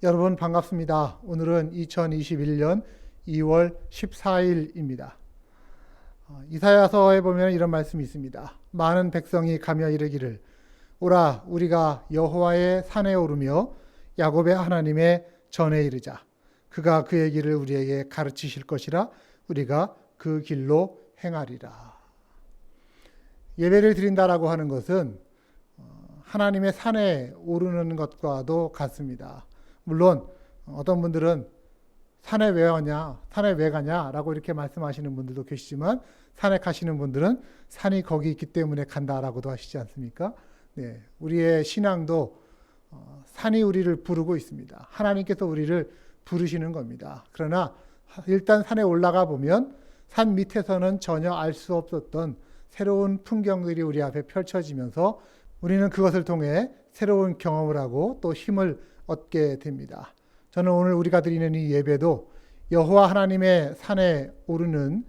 여러분 반갑습니다. 오늘은 2021년 2월 14일입니다. 이사야서에 보면 이런 말씀이 있습니다. 많은 백성이 가며 이르기를 오라 우리가 여호와의 산에 오르며 야곱의 하나님의 전에 이르자. 그가 그의 길을 우리에게 가르치실 것이라 우리가 그 길로 행하리라. 예배를 드린다라고 하는 것은 하나님의 산에 오르는 것과도 같습니다. 물론 어떤 분들은 산에 왜 가냐, 산에 왜 가냐라고 이렇게 말씀하시는 분들도 계시지만 산에 가시는 분들은 산이 거기 있기 때문에 간다라고도 하시지 않습니까? 네, 우리의 신앙도 산이 우리를 부르고 있습니다. 하나님께서 우리를 부르시는 겁니다. 그러나 일단 산에 올라가 보면 산 밑에서는 전혀 알 수 없었던 새로운 풍경들이 우리 앞에 펼쳐지면서 우리는 그것을 통해 새로운 경험을 하고 또 힘을 얻게 됩니다. 저는 오늘 우리가 드리는 이 예배도 여호와 하나님의 산에 오르는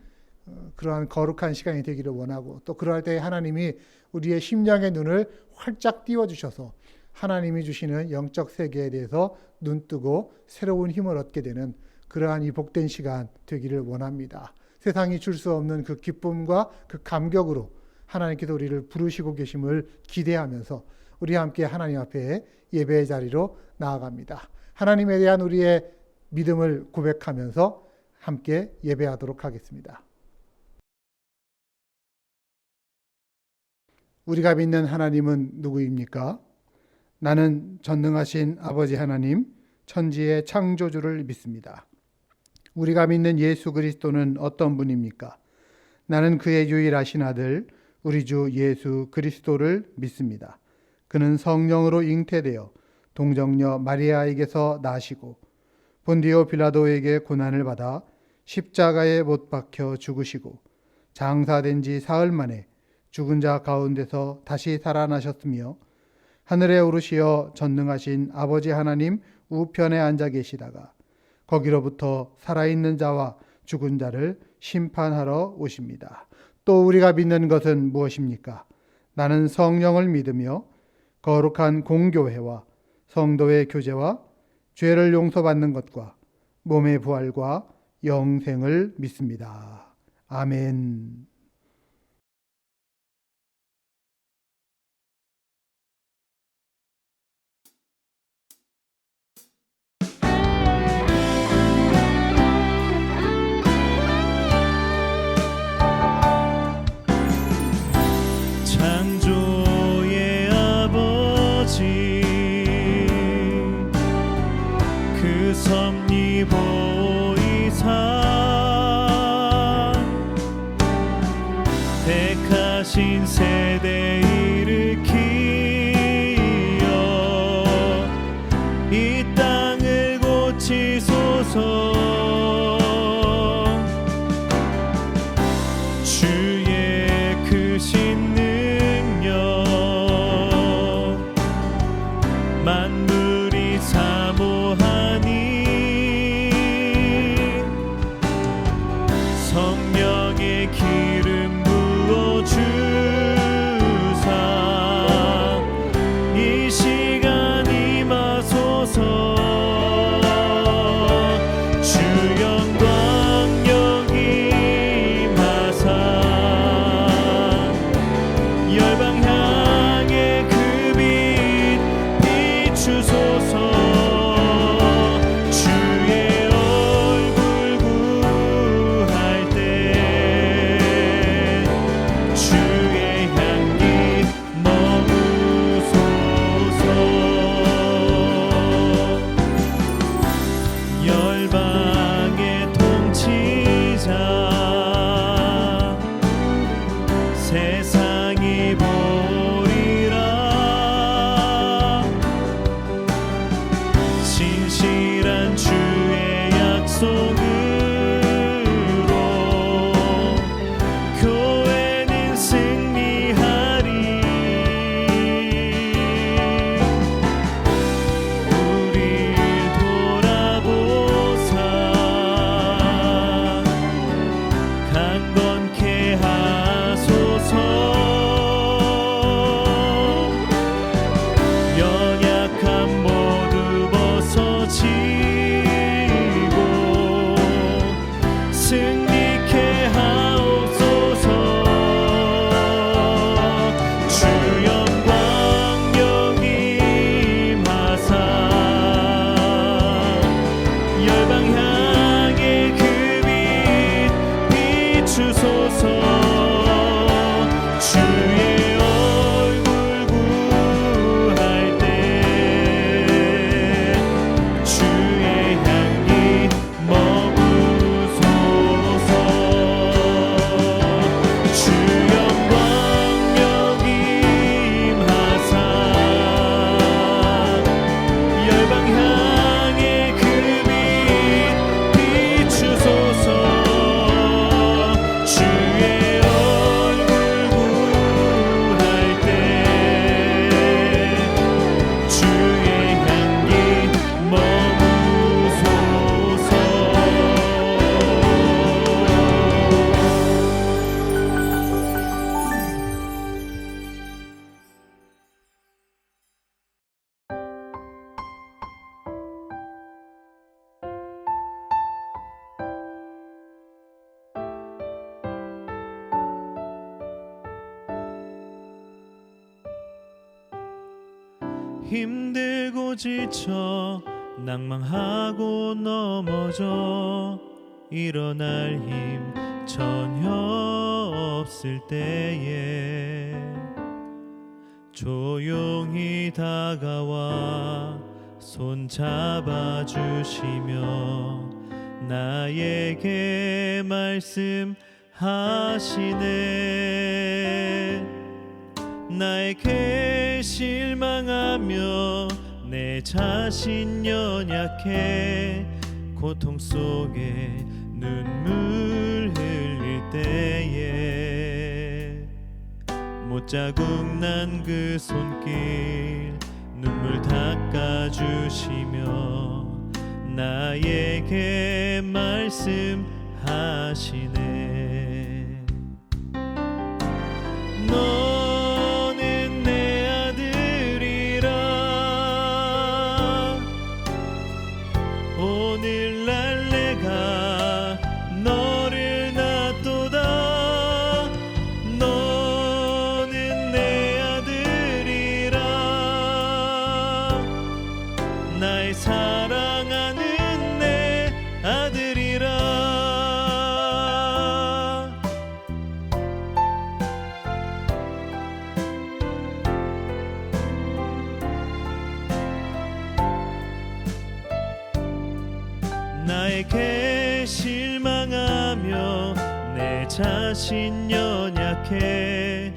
그러한 거룩한 시간이 되기를 원하고 또 그럴 때 하나님이 우리의 심령의 눈을 활짝 띄워주셔서 하나님이 주시는 영적 세계에 대해서 눈뜨고 새로운 힘을 얻게 되는 그러한 이 복된 시간 되기를 원합니다. 세상이 줄 수 없는 그 기쁨과 그 감격으로 하나님께서 우리를 부르시고 계심을 기대하면서 우리 함께 하나님 앞에 예배의 자리로 나아갑니다. 하나님에 대한 우리의 믿음을 고백하면서 함께 예배하도록 하겠습니다. 우리가 믿는 하나님은 누구입니까? 나는 전능하신 아버지 하나님, 천지의 창조주를 믿습니다. 우리가 믿는 예수 그리스도는 어떤 분입니까? 나는 그의 유일하신 아들, 우리 주 예수 그리스도를 믿습니다. 그는 성령으로 잉태되어 동정녀 마리아에게서 나시고 본디오 빌라도에게 고난을 받아 십자가에 못 박혀 죽으시고 장사된 지 사흘 만에 죽은 자 가운데서 다시 살아나셨으며 하늘에 오르시어 전능하신 아버지 하나님 우편에 앉아 계시다가 거기로부터 살아있는 자와 죽은 자를 심판하러 오십니다. 또 우리가 믿는 것은 무엇입니까? 나는 성령을 믿으며 거룩한 공교회와 성도의 교제와 죄를 용서받는 것과 몸의 부활과 영생을 믿습니다. 아멘. 창조의 아버지 그 섭리 보이사 택하신 세대 일으키어 이 땅을 고치소서. 주의 크신 만물이 사모하니 성령의 기름 부어주사 이 시간 임하소서. 주 영광 여기 임하사 열방 향해 그 빛 비추소서. 주의 얼굴 구할 때 주의 향기 머무소서. 힘들고 지쳐 낭망하고 넘어져 일어날 힘 전혀 없을 때에 조용히 다가와 손 잡아주시며 나에게 말씀하시네. 나에게 실망하며 내 자신 연약해 고통 속에 눈물 흘릴 때에 못자국 난 그 손길 눈물 닦아주시며 나에게 말씀하시네. 너는 내 아들이라. 오늘날 내가 너를 낳도다. 너는 내 아들이라. 나의 사랑하는 내 아들이라. 나에게 실망하며 내 자신 연약해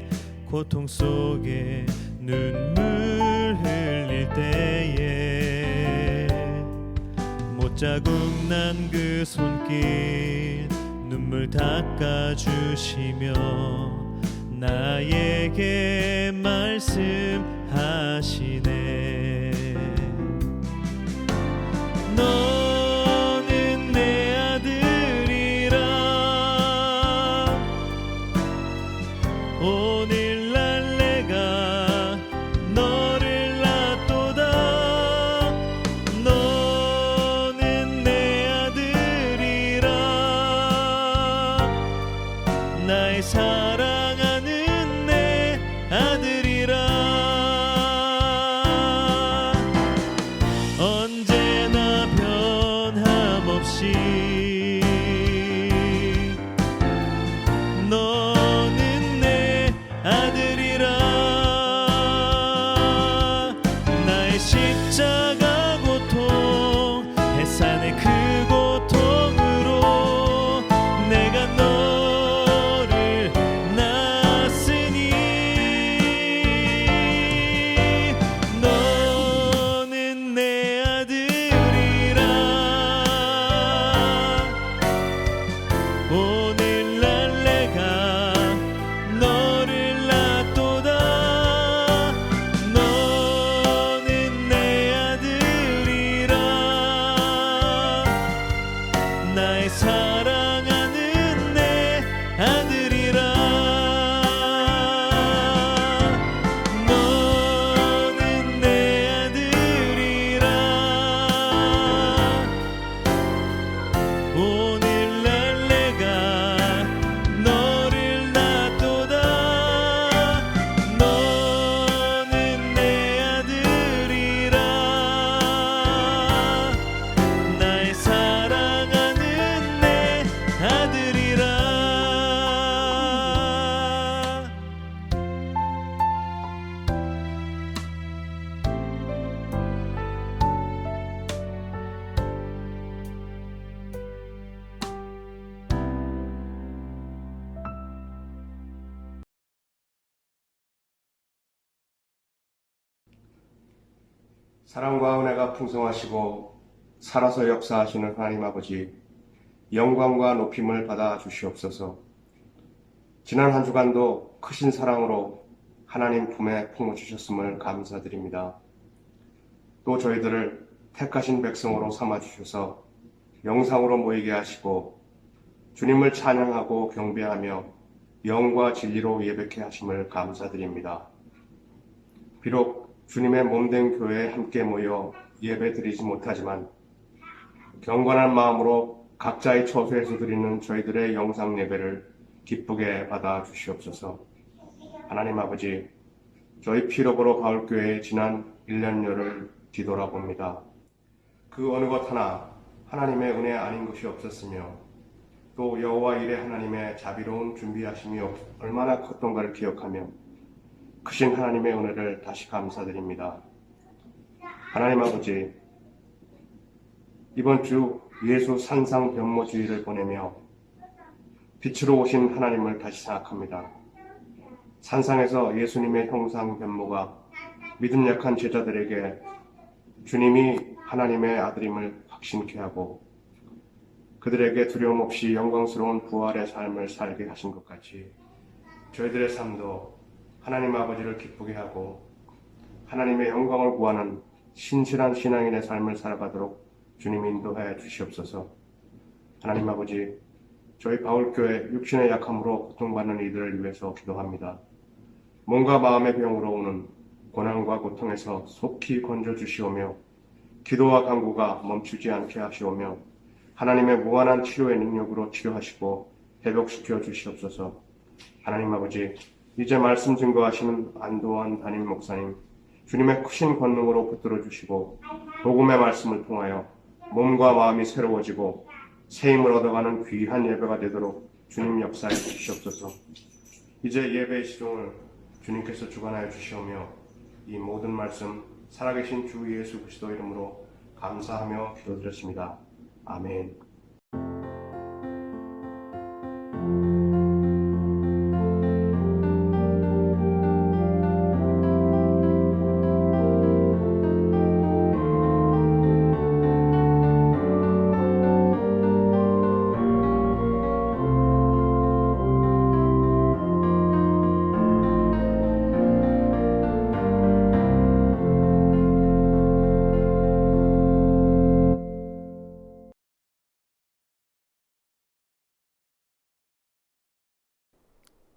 고통 속에 눈물 흘릴 때에 못자국 난 그 손길 눈물 닦아주시며 나에게 말씀하시네. 너는 내 아들이라. 오늘날 내가 너를 낳도다. 너는 내 아들이라. 나의 사랑하는 내 아들이라. 언제나 변함없이 너는 내 아들이라. 나의 십자가 고통 해산의 그 고통으로 내가 너를 낳았으니 너는 내 아들이라. 오늘날 내가 너를 낳도다. 너는 내 아들이라. 나의 사랑하는 내 아들이라. 너는 내 아들이라. 오늘날 내가 너를 낳도다. 너는 내 아들이라. 나의 사랑하는 내 아들이라. 사랑과 은혜가 풍성하시고 살아서 역사하시는 하나님 아버지, 영광과 높임을 받아 주시옵소서. 지난 한 주간도 크신 사랑으로 하나님 품에 품어주셨음을 감사드립니다. 또 저희들을 택하신 백성으로 삼아주셔서 영상으로 모이게 하시고 주님을 찬양하고 경배하며 영과 진리로 예배케 하심을 감사드립니다. 비록 주님의 몸된 교회에 함께 모여 예배 드리지 못하지만 경건한 마음으로 각자의 처소에서 드리는 저희들의 영상 예배를 기쁘게 받아 주시옵소서. 하나님 아버지, 저희 피로보로 가을교회의 지난 1년여를 뒤돌아봅니다. 그 어느 것 하나 하나님의 은혜 아닌 것이 없었으며 또 여호와 이레 하나님의 자비로운 준비하심이 얼마나 컸던가를 기억하며 크신 하나님의 은혜를 다시 감사드립니다. 하나님 아버지, 이번 주 예수 산상 변모주의를 보내며 빛으로 오신 하나님을 다시 생각합니다. 산상에서 예수님의 형상 변모가 믿음 약한 제자들에게 주님이 하나님의 아들임을 확신케 하고 그들에게 두려움 없이 영광스러운 부활의 삶을 살게 하신 것 같이 저희들의 삶도 하나님 아버지를 기쁘게 하고 하나님의 영광을 구하는 신실한 신앙인의 삶을 살아가도록 주님 인도하여 주시옵소서. 하나님 아버지, 저희 바울교회 육신의 약함으로 고통받는 이들을 위해서 기도합니다. 몸과 마음의 병으로 오는 고난과 고통에서 속히 건져주시오며 기도와 간구가 멈추지 않게 하시오며 하나님의 무한한 치료의 능력으로 치료하시고 회복시켜 주시옵소서. 하나님 아버지, 이제 말씀 증거하시는 안도환 담임 목사님, 주님의 크신 권능으로 붙들어 주시고 복음의 말씀을 통하여 몸과 마음이 새로워지고 새 힘을 얻어가는 귀한 예배가 되도록 주님 역사해 주시옵소서. 이제 예배의 시종을 주님께서 주관하여 주시오며 이 모든 말씀 살아계신 주 예수 그리스도 이름으로 감사하며 기도드렸습니다. 아멘.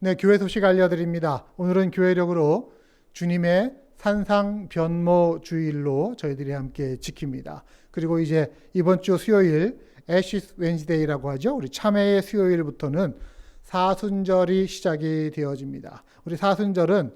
네, 교회 소식 알려드립니다. 오늘은 교회력으로 주님의 산상 변모 주일로 저희들이 함께 지킵니다. 그리고 이제 이번 주 수요일 애시스 웬즈데이라고 하죠. 우리 참회의 수요일부터는 사순절이 시작이 되어집니다. 우리 사순절은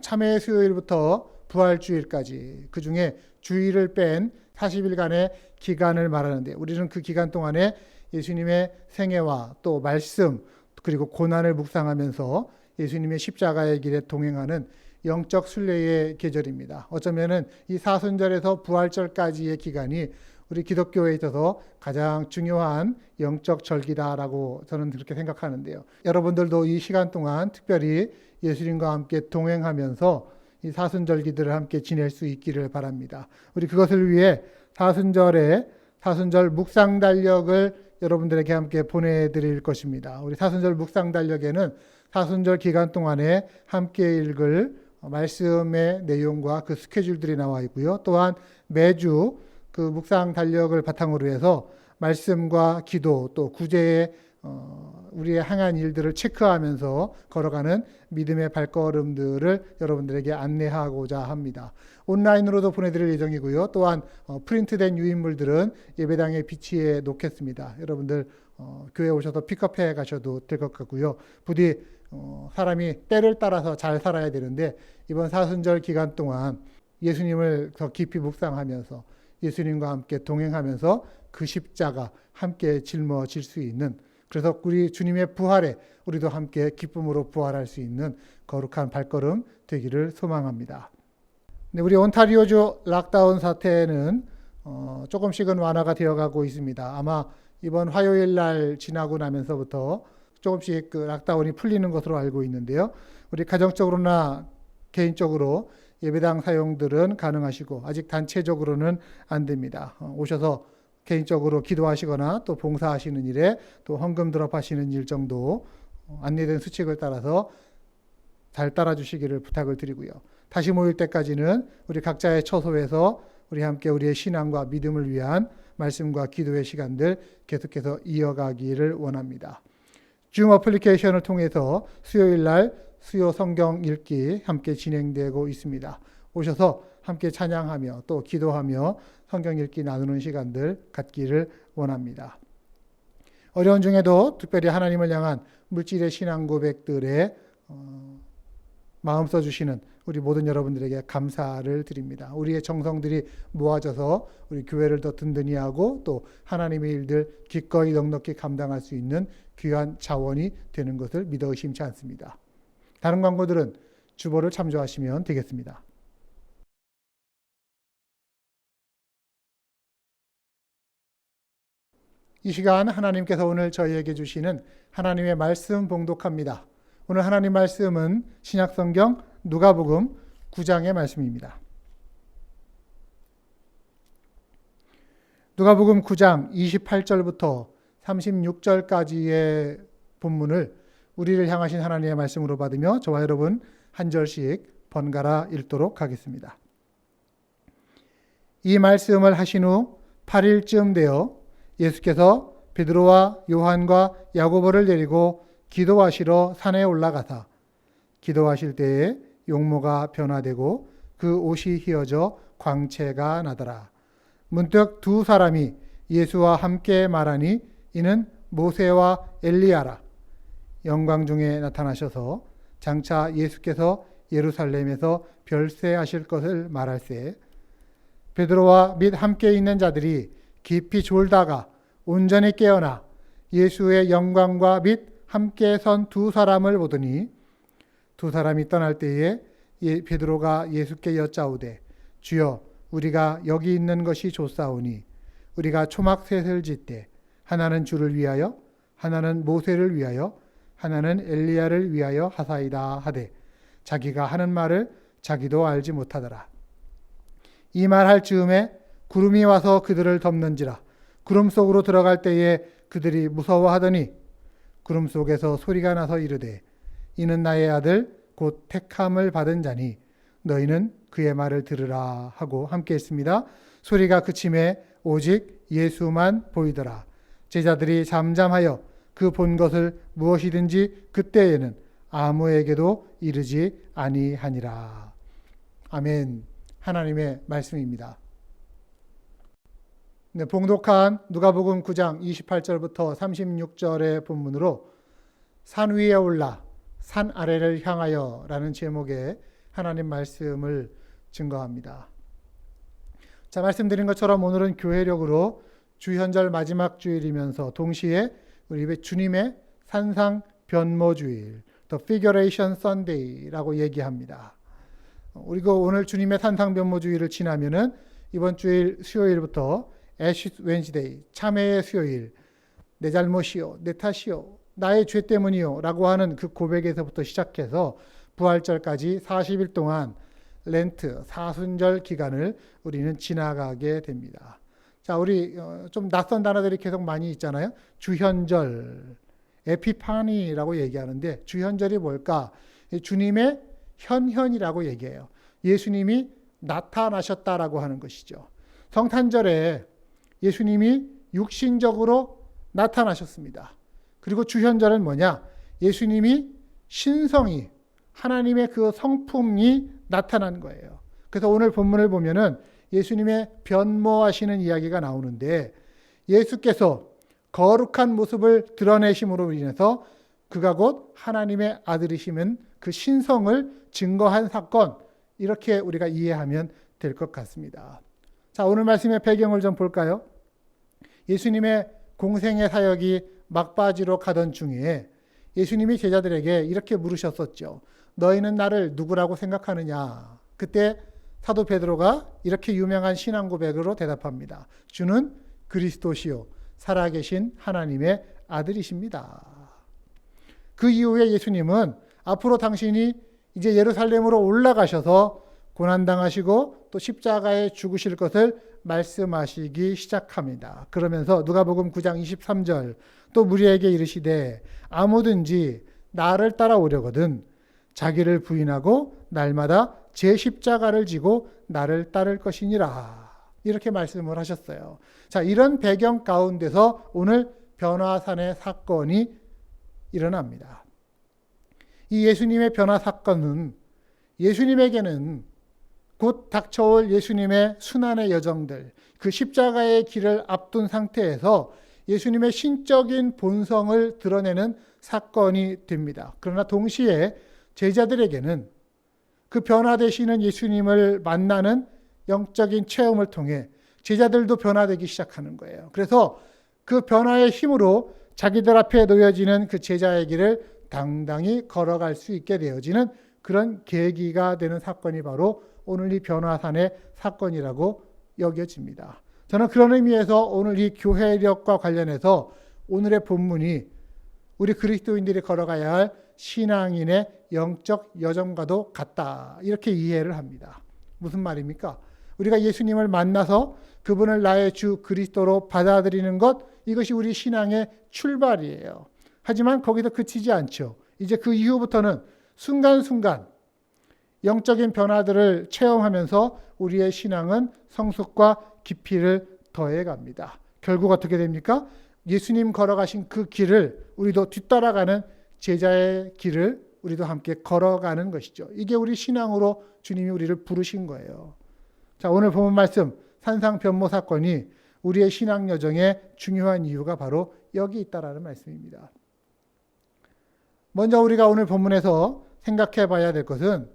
참회의 수요일부터 부활주일까지 그 중에 주일을 뺀 40일간의 기간을 말하는데 우리는 그 기간 동안에 예수님의 생애와 또 말씀 그리고 고난을 묵상하면서 예수님의 십자가의 길에 동행하는 영적 순례의 계절입니다. 어쩌면은 이 사순절에서 부활절까지의 기간이 우리 기독교에 있어서 가장 중요한 영적 절기다라고 저는 그렇게 생각하는데요. 여러분들도 이 시간 동안 특별히 예수님과 함께 동행하면서 이 사순절기들을 함께 지낼 수 있기를 바랍니다. 우리 그것을 위해 사순절 묵상 달력을 여러분들에게 함께 보내드릴 것입니다. 우리 사순절 묵상 달력에는 사순절 기간 동안에 함께 읽을 말씀의 내용과 그 스케줄들이 나와 있고요. 또한 매주 그 묵상 달력을 바탕으로 해서 말씀과 기도 또 구제의 우리의 향한 일들을 체크하면서 걸어가는 믿음의 발걸음들을 여러분들에게 안내하고자 합니다. 온라인으로도 보내드릴 예정이고요. 또한 프린트된 유인물들은 예배당에 비치해 놓겠습니다. 여러분들 교회 오셔서 픽업해 가셔도 될 것 같고요. 부디 사람이 때를 따라서 잘 살아야 되는데 이번 사순절 기간 동안 예수님을 더 깊이 묵상하면서 예수님과 함께 동행하면서 그 십자가 함께 짊어질 수 있는 그래서 우리 주님의 부활에 우리도 함께 기쁨으로 부활할 수 있는 거룩한 발걸음 되기를 소망합니다. 네, 우리 온타리오주 락다운 사태는 조금씩은 완화가 되어가고 있습니다. 아마 이번 화요일 날 지나고 나면서부터 조금씩 그 락다운이 풀리는 것으로 알고 있는데요. 우리 가정적으로나 개인적으로 예배당 사용들은 가능하시고 아직 단체적으로는 안 됩니다. 오셔서 개인적으로 기도하시거나 또 봉사하시는 일에 또 헌금 드롭하시는 일 정도 안내된 수칙을 따라서 잘 따라주시기를 부탁을 드리고요. 다시 모일 때까지는 우리 각자의 처소에서 우리 함께 우리의 신앙과 믿음을 위한 말씀과 기도의 시간들 계속해서 이어가기를 원합니다. 줌 어플리케이션을 통해서 수요일 날 수요 성경 읽기 함께 진행되고 있습니다. 오셔서 함께 찬양하며 또 기도하며 성경 읽기 나누는 시간들 갖기를 원합니다. 어려운 중에도 특별히 하나님을 향한 물질의 신앙 고백들에 마음 써주시는 우리 모든 여러분들에게 감사를 드립니다. 우리의 정성들이 모아져서 우리 교회를 더 든든히 하고 또 하나님의 일들 기꺼이 넉넉히 감당할 수 있는 귀한 자원이 되는 것을 믿어 의심치 않습니다. 다른 광고들은 주보를 참조하시면 되겠습니다. 이 시간 하나님께서 오늘 저희에게 주시는 하나님의 말씀 봉독합니다. 오늘 하나님 말씀은 신약성경 누가복음 9장의 말씀입니다. 누가복음 9장 28절부터 36절까지의 본문을 우리를 향하신 하나님의 말씀으로 받으며 저와 여러분 한 절씩 번갈아 읽도록 하겠습니다. 이 말씀을 하신 후 8일쯤 되어 예수께서 베드로와 요한과 야고보를 데리고 기도하시러 산에 올라가사 기도하실 때에 용모가 변화되고 그 옷이 휘어져 광채가 나더라. 문득 두 사람이 예수와 함께 말하니 이는 모세와 엘리야라. 영광 중에 나타나셔서 장차 예수께서 예루살렘에서 별세하실 것을 말할세 베드로와 및 함께 있는 자들이 깊이 졸다가 온전히 깨어나 예수의 영광과 및 함께 선 두 사람을 보더니 두 사람이 떠날 때에 베드로가 예수께 여짜오되 주여 우리가 여기 있는 것이 좋사오니 우리가 초막셋을 짓되 하나는 주를 위하여 하나는 모세를 위하여 하나는 엘리야를 위하여 하사이다 하되 자기가 하는 말을 자기도 알지 못하더라. 이 말할 즈음에 구름이 와서 그들을 덮는지라. 구름 속으로 들어갈 때에 그들이 무서워하더니 구름 속에서 소리가 나서 이르되 이는 나의 아들 곧 택함을 받은 자니 너희는 그의 말을 들으라 하고 함께 했습니다. 소리가 그침에 오직 예수만 보이더라. 제자들이 잠잠하여 그 본 것을 무엇이든지 그때에는 아무에게도 이르지 아니하니라. 아멘. 하나님의 말씀입니다. 네, 봉독한 누가복음 9장 28절부터 36절의 본문으로 산 위에 올라 산 아래를 향하여 라는 제목의 하나님 말씀을 증거합니다. 자, 말씀드린 것처럼 오늘은 교회력으로 주현절 마지막 주일이면서 동시에 우리 주님의 산상 변모주일, The Figuration Sunday라고 얘기합니다. 우리가 오늘 주님의 산상 변모주일을 지나면은 이번 주일 수요일부터 Ashes Wednesday, 참회의 수요일, 내 잘못이요, 내 탓이요, 나의 죄 때문이요 라고 하는 그 고백에서부터 시작해서 부활절까지 40일 동안 렌트, 사순절 기간을 우리는 지나가게 됩니다. 자, 우리 좀 낯선 단어들이 계속 많이 있잖아요. 주현절, 에피파니라고 얘기하는데 주현절이 뭘까? 주님의 현현이라고 얘기해요. 예수님이 나타나셨다라고 하는 것이죠. 성탄절에 예수님이 육신적으로 나타나셨습니다. 그리고 주현절은 뭐냐? 예수님이 신성이 하나님의 그 성품이 나타난 거예요. 그래서 오늘 본문을 보면은 예수님의 변모하시는 이야기가 나오는데 예수께서 거룩한 모습을 드러내심으로 인해서 그가 곧 하나님의 아들이시면 그 신성을 증거한 사건, 이렇게 우리가 이해하면 될 것 같습니다. 자, 오늘 말씀의 배경을 좀 볼까요? 예수님의 공생의 사역이 막바지로 가던 중에 예수님이 제자들에게 이렇게 물으셨었죠. 너희는 나를 누구라고 생각하느냐? 그때 사도 베드로가 이렇게 유명한 신앙 고백으로 대답합니다. 주는 그리스도시요 살아계신 하나님의 아들이십니다. 그 이후에 예수님은 앞으로 당신이 이제 예루살렘으로 올라가셔서 고난당하시고 또 십자가에 죽으실 것을 말씀하시기 시작합니다. 그러면서 누가복음 9장 23절 또 무리에게 이르시되 아무든지 나를 따라오려거든 자기를 부인하고 날마다 제 십자가를 지고 나를 따를 것이니라. 이렇게 말씀을 하셨어요. 자, 이런 배경 가운데서 오늘 변화산의 사건이 일어납니다. 이 예수님의 변화 사건은 예수님에게는 곧 닥쳐올 예수님의 순환의 여정들, 그 십자가의 길을 앞둔 상태에서 예수님의 신적인 본성을 드러내는 사건이 됩니다. 그러나 동시에 제자들에게는 그 변화되시는 예수님을 만나는 영적인 체험을 통해 제자들도 변화되기 시작하는 거예요. 그래서 그 변화의 힘으로 자기들 앞에 놓여지는 그 제자의 길을 당당히 걸어갈 수 있게 되어지는 그런 계기가 되는 사건이 바로 오늘 이 변화산의 사건이라고 여겨집니다. 저는 그런 의미에서 오늘 이 교회력과 관련해서 오늘의 본문이 우리 그리스도인들이 걸어가야 할 신앙인의 영적 여정과도 같다. 이렇게 이해를 합니다. 무슨 말입니까? 우리가 예수님을 만나서 그분을 나의 주 그리스도로 받아들이는 것, 이것이 우리 신앙의 출발이에요. 하지만 거기서 그치지 않죠. 이제 그 이후부터는 순간순간 영적인 변화들을 체험하면서 우리의 신앙은 성숙과 깊이를 더해갑니다. 결국 어떻게 됩니까? 예수님 걸어가신 그 길을 우리도 뒤따라가는 제자의 길을 우리도 함께 걸어가는 것이죠. 이게 우리 신앙으로 주님이 우리를 부르신 거예요. 자, 오늘 본문 말씀 산상 변모 사건이 우리의 신앙 여정의 중요한 이유가 바로 여기 있다라는 말씀입니다. 먼저 우리가 오늘 본문에서 생각해 봐야 될 것은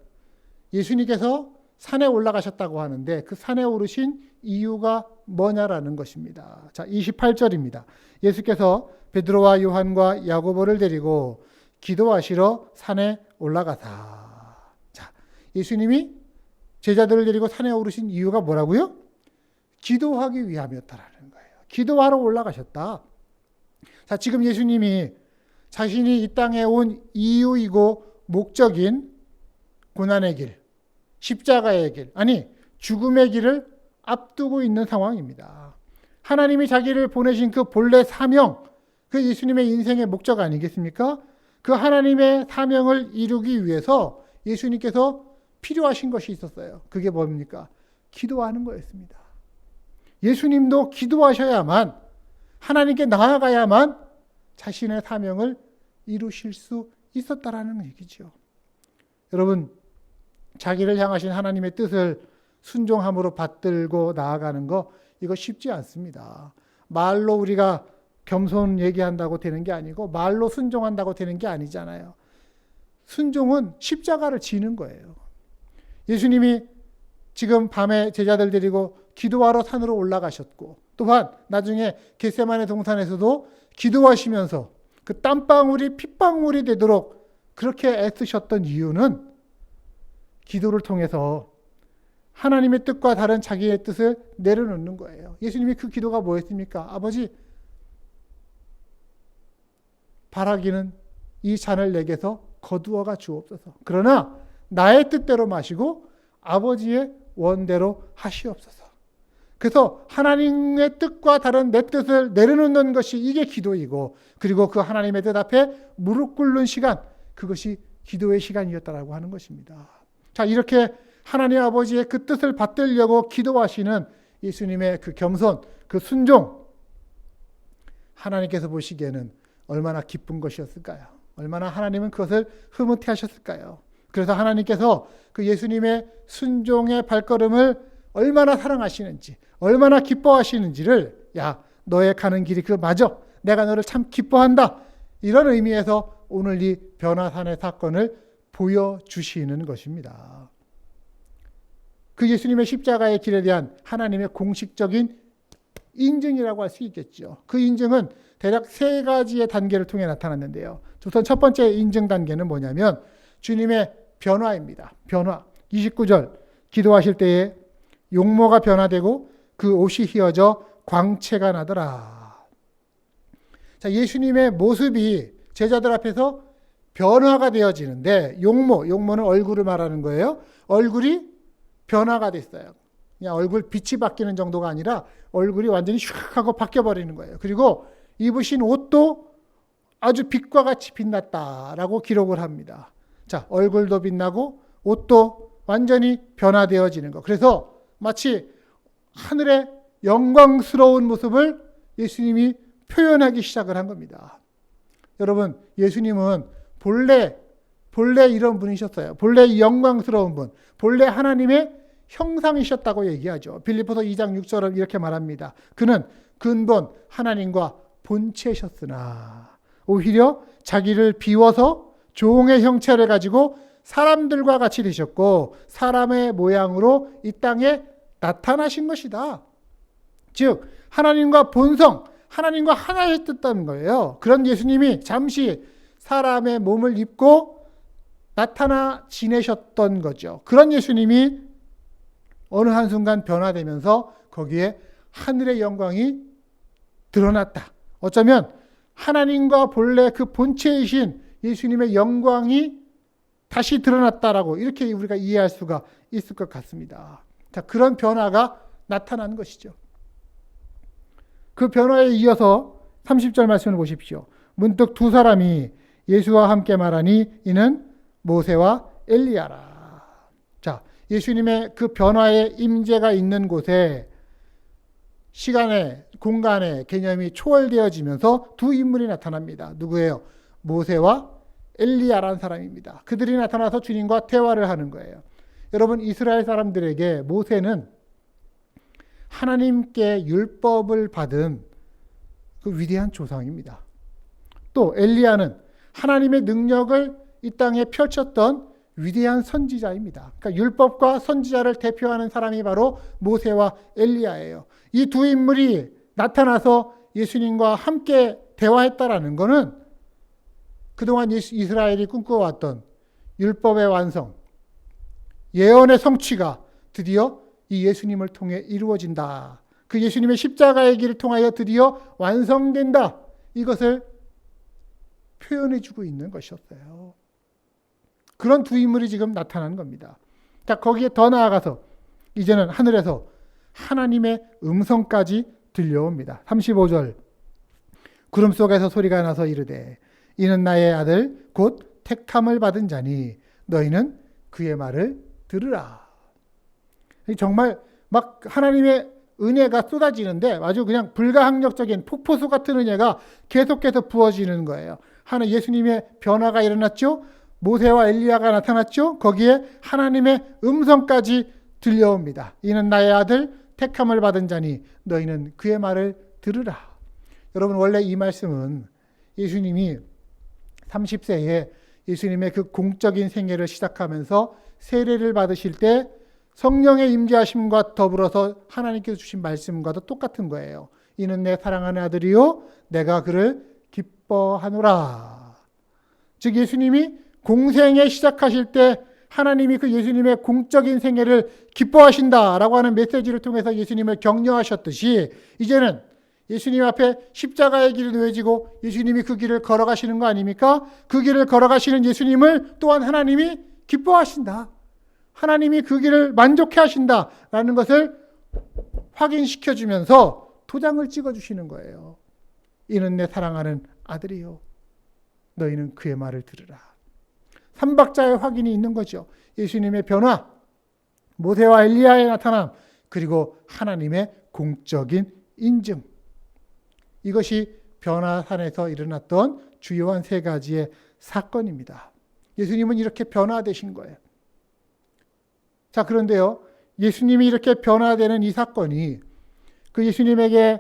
예수님께서 산에 올라가셨다고 하는데 그 산에 오르신 이유가 뭐냐라는 것입니다. 자, 28절입니다. 예수께서 베드로와 요한과 야고보를 데리고 기도하시러 산에 올라가사. 자, 예수님이 제자들을 데리고 산에 오르신 이유가 뭐라고요? 기도하기 위함이었다라는 거예요. 기도하러 올라가셨다. 자, 지금 예수님이 자신이 이 땅에 온 이유이고 목적인 고난의 길, 십자가의 길, 아니 죽음의 길을 앞두고 있는 상황입니다. 하나님이 자기를 보내신 그 본래 사명, 그 예수님의 인생의 목적 아니겠습니까? 그 하나님의 사명을 이루기 위해서 예수님께서 필요하신 것이 있었어요. 그게 뭡니까? 기도하는 거였습니다. 예수님도 기도하셔야만, 하나님께 나아가야만 자신의 사명을 이루실 수 있었다라는 얘기죠. 여러분, 자기를 향하신 하나님의 뜻을 순종함으로 받들고 나아가는 거, 이거 쉽지 않습니다. 말로 우리가 겸손 얘기한다고 되는 게 아니고 말로 순종한다고 되는 게 아니잖아요. 순종은 십자가를 지는 거예요. 예수님이 지금 밤에 제자들 데리고 기도하러 산으로 올라가셨고, 또한 나중에 겟세마네 동산에서도 기도하시면서 그 땀방울이 핏방울이 되도록 그렇게 애쓰셨던 이유는 기도를 통해서 하나님의 뜻과 다른 자기의 뜻을 내려놓는 거예요. 예수님이 그 기도가 뭐였습니까? 아버지, 바라기는 이 잔을 내게서 거두어가 주옵소서. 그러나 나의 뜻대로 마시고 아버지의 원대로 하시옵소서. 그래서 하나님의 뜻과 다른 내 뜻을 내려놓는 것이 이게 기도이고, 그리고 그 하나님의 뜻 앞에 무릎 꿇는 시간, 그것이 기도의 시간이었다라고 하는 것입니다. 자, 이렇게 하나님 아버지의 그 뜻을 받들려고 기도하시는 예수님의 그 겸손, 그 순종, 하나님께서 보시기에는 얼마나 기쁜 것이었을까요? 얼마나 하나님은 그것을 흐뭇해 하셨을까요? 그래서 하나님께서 그 예수님의 순종의 발걸음을 얼마나 사랑하시는지, 얼마나 기뻐하시는지를, 야, 너의 가는 길이 그 맞아, 내가 너를 참 기뻐한다, 이런 의미에서 오늘 이 변화산의 사건을 보여주시는 것입니다. 그 예수님의 십자가의 길에 대한 하나님의 공식적인 인증이라고 할 수 있겠죠. 그 인증은 대략 세 가지의 단계를 통해 나타났는데요. 우선 첫 번째 인증 단계는 뭐냐면 주님의 변화입니다. 변화. 29절 기도하실 때에 용모가 변화되고 그 옷이 휘어져 광채가 나더라. 자, 예수님의 모습이 제자들 앞에서 변화가 되어지는데, 용모는 얼굴을 말하는 거예요. 얼굴이 변화가 됐어요. 그냥 얼굴 빛이 바뀌는 정도가 아니라 얼굴이 완전히 슉 하고 바뀌어버리는 거예요. 그리고 입으신 옷도 아주 빛과 같이 빛났다라고 기록을 합니다. 자, 얼굴도 빛나고 옷도 완전히 변화되어지는 거. 그래서 마치 하늘의 영광스러운 모습을 예수님이 표현하기 시작을 한 겁니다. 여러분, 예수님은 본래 이런 분이셨어요. 본래 이 영광스러운 분, 본래 하나님의 형상이셨다고 얘기하죠. 빌립보서 2장 6절은 이렇게 말합니다. 그는 근본 하나님과 본체셨으나 오히려 자기를 비워서 종의 형체를 가지고 사람들과 같이 되셨고 사람의 모양으로 이 땅에 나타나신 것이다. 즉 하나님과 본성, 하나님과 하나였다는 거예요. 그런 예수님이 잠시 사람의 몸을 입고 나타나 지내셨던 거죠. 그런 예수님이 어느 한순간 변화되면서 거기에 하늘의 영광이 드러났다. 어쩌면 하나님과 본래 그 본체이신 예수님의 영광이 다시 드러났다라고 이렇게 우리가 이해할 수가 있을 것 같습니다. 자, 그런 변화가 나타난 것이죠. 그 변화에 이어서 30절 말씀을 보십시오. 문득 두 사람이 예수와 함께 말하니 이는 모세와 엘리야라. 자, 예수님의 그 변화의 임재가 있는 곳에 시간의 공간의 개념이 초월되어지면서 두 인물이 나타납니다. 누구예요? 모세와 엘리야라는 사람입니다. 그들이 나타나서 주님과 대화를 하는 거예요. 여러분, 이스라엘 사람들에게 모세는 하나님께 율법을 받은 그 위대한 조상입니다. 또 엘리야는 하나님의 능력을 이 땅에 펼쳤던 위대한 선지자입니다. 그러니까 율법과 선지자를 대표하는 사람이 바로 모세와 엘리야예요. 이 두 인물이 나타나서 예수님과 함께 대화했다라는 것은 그동안 이스라엘이 꿈꿔왔던 율법의 완성, 예언의 성취가 드디어 이 예수님을 통해 이루어진다. 그 예수님의 십자가의 길을 통하여 드디어 완성된다. 이것을 표현해주고 있는 것이었어요. 그런 두 인물이 지금 나타난 겁니다. 자, 거기에 더 나아가서 이제는 하늘에서 하나님의 음성까지 들려옵니다. 35절 구름 속에서 소리가 나서 이르되 이는 나의 아들 곧 택함을 받은 자니 너희는 그의 말을 들으라. 정말 막 하나님의 은혜가 쏟아지는데 아주 그냥 불가항력적인 폭포수 같은 은혜가 계속해서 부어지는 거예요. 하나님 예수님의 변화가 일어났죠. 모세와 엘리야가 나타났죠. 거기에 하나님의 음성까지 들려옵니다. 이는 나의 아들 택함을 받은 자니 너희는 그의 말을 들으라. 여러분, 원래 이 말씀은 예수님이 30세에 예수님의 그 공적인 생애를 시작하면서 세례를 받으실 때 성령의 임재하심과 더불어서 하나님께서 주신 말씀과도 똑같은 거예요. 이는 내 사랑하는 아들이요 내가 그를 기뻐하노라. 즉 예수님이 공생에 시작하실 때 하나님이 그 예수님의 공적인 생애를 기뻐하신다라고 하는 메시지를 통해서 예수님을 격려하셨듯이 이제는 예수님 앞에 십자가의 길이 놓여지고 예수님이 그 길을 걸어가시는 거 아닙니까? 그 길을 걸어가시는 예수님을 또한 하나님이 기뻐하신다. 하나님이 그 길을 만족해 하신다라는 것을 확인시켜주면서 도장을 찍어주시는 거예요. 이는 내 사랑하는 아들이요 너희는 그의 말을 들으라. 삼박자의 확인이 있는 거죠. 예수님의 변화, 모세와 엘리야의 나타남, 그리고 하나님의 공적인 인증. 이것이 변화산에서 일어났던 주요한 세 가지의 사건입니다. 예수님은 이렇게 변화되신 거예요. 자, 그런데요, 예수님이 이렇게 변화되는 이 사건이 그 예수님에게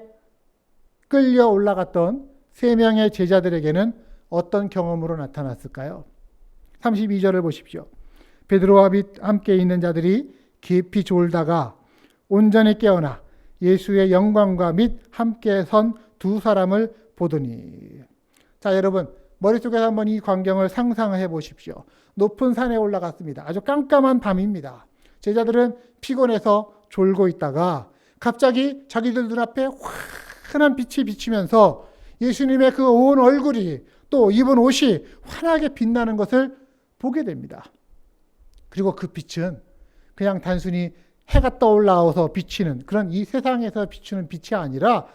끌려 올라갔던 세 명의 제자들에게는 어떤 경험으로 나타났을까요? 32절을 보십시오. 베드로와 함께 있는 자들이 깊이 졸다가 온전히 깨어나 예수의 영광과 및 함께 선 두 사람을 보더니. 자, 여러분 머릿속에서 한번 이 광경을 상상해 보십시오. 높은 산에 올라갔습니다. 아주 깜깜한 밤입니다. 제자들은 피곤해서 졸고 있다가 갑자기 자기들 눈앞에 환한 빛이 비치면서 예수님의 그 온 얼굴이 또 입은 옷이 환하게 빛나는 것을 보게 됩니다. 그리고 그 빛은 그냥 단순히 해가 떠올라서 비치는 그런 이 세상에서 비추는 빛이 아니라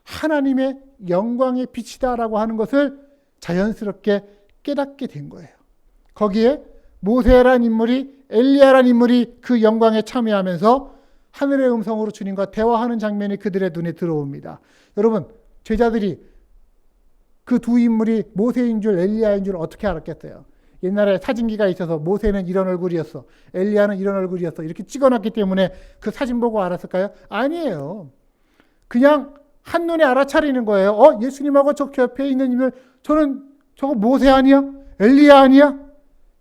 하나님의 영광의 빛이다라고 하는 것을 자연스럽게 깨닫게 된 거예요. 거기에 모세라는 인물이 엘리야라는 인물이 그 영광에 참여하면서 하늘의 음성으로 주님과 대화하는 장면이 그들의 눈에 들어옵니다. 여러분, 제자들이 그 두 인물이 모세인 줄 엘리야인 줄 어떻게 알았겠어요? 옛날에 사진기가 있어서 모세는 이런 얼굴이었어, 엘리야는 이런 얼굴이었어 이렇게 찍어놨기 때문에 그 사진 보고 알았을까요? 아니에요. 그냥 한눈에 알아차리는 거예요. 예수님하고 저 옆에 있는 인물, 저는 저거 모세 아니야? 엘리야 아니야?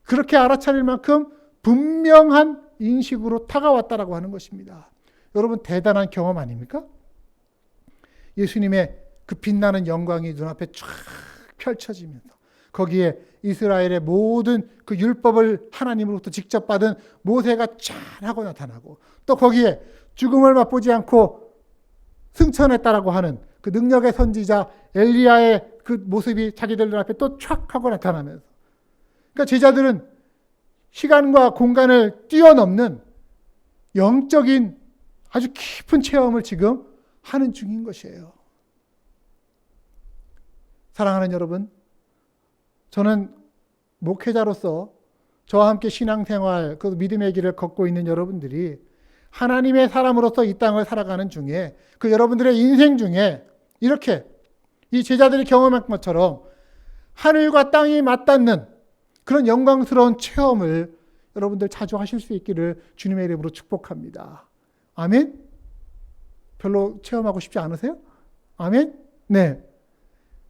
그렇게 알아차릴 만큼 분명한 인식으로 다가왔다라고 하는 것입니다. 여러분, 대단한 경험 아닙니까? 예수님의 그 빛나는 영광이 눈앞에 쫙 펼쳐지면서 거기에 이스라엘의 모든 그 율법을 하나님으로부터 직접 받은 모세가 쫙 하고 나타나고, 또 거기에 죽음을 맛보지 않고 승천했다라고 하는 그 능력의 선지자 엘리야의 그 모습이 자기들 눈앞에 또 촥 하고 나타나면서, 그러니까 제자들은 시간과 공간을 뛰어넘는 영적인 아주 깊은 체험을 지금 하는 중인 것이에요. 사랑하는 여러분, 저는 목회자로서 저와 함께 신앙생활, 그 믿음의 길을 걷고 있는 여러분들이 하나님의 사람으로서 이 땅을 살아가는 중에, 그 여러분들의 인생 중에 이렇게 이 제자들이 경험한 것처럼 하늘과 땅이 맞닿는 그런 영광스러운 체험을 여러분들 자주 하실 수 있기를 주님의 이름으로 축복합니다. 아멘? 별로 체험하고 싶지 않으세요? 아멘? 네.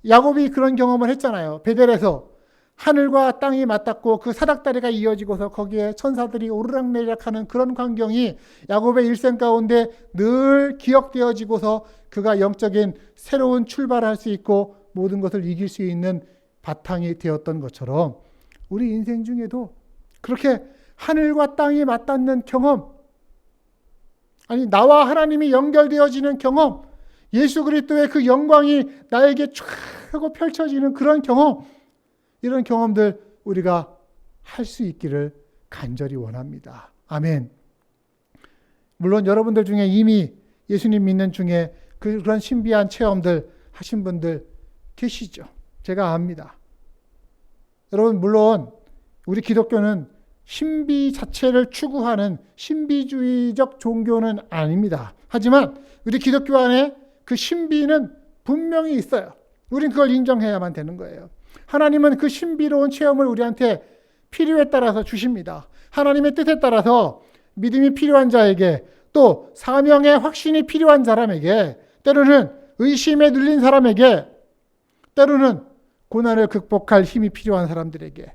야곱이 그런 경험을 했잖아요. 베델에서 하늘과 땅이 맞닿고 그 사닥다리가 이어지고서 거기에 천사들이 오르락내리락하는 그런 광경이 야곱의 일생 가운데 늘 기억되어지고서 그가 영적인 새로운 출발을 할 수 있고 모든 것을 이길 수 있는 바탕이 되었던 것처럼 우리 인생 중에도 그렇게 하늘과 땅이 맞닿는 경험, 아니 나와 하나님이 연결되어지는 경험, 예수 그리스도의 그 영광이 나에게 쫙 하고 펼쳐지는 그런 경험, 이런 경험들 우리가 할 수 있기를 간절히 원합니다. 아멘. 물론 여러분들 중에 이미 예수님 믿는 중에 그런 신비한 체험들 하신 분들 계시죠. 제가 압니다. 여러분, 물론 우리 기독교는 신비 자체를 추구하는 신비주의적 종교는 아닙니다. 하지만 우리 기독교 안에 그 신비는 분명히 있어요. 우린 그걸 인정해야만 되는 거예요. 하나님은 그 신비로운 체험을 우리한테 필요에 따라서 주십니다. 하나님의 뜻에 따라서 믿음이 필요한 자에게, 또 사명의 확신이 필요한 사람에게, 때로는 의심에 눌린 사람에게, 때로는 고난을 극복할 힘이 필요한 사람들에게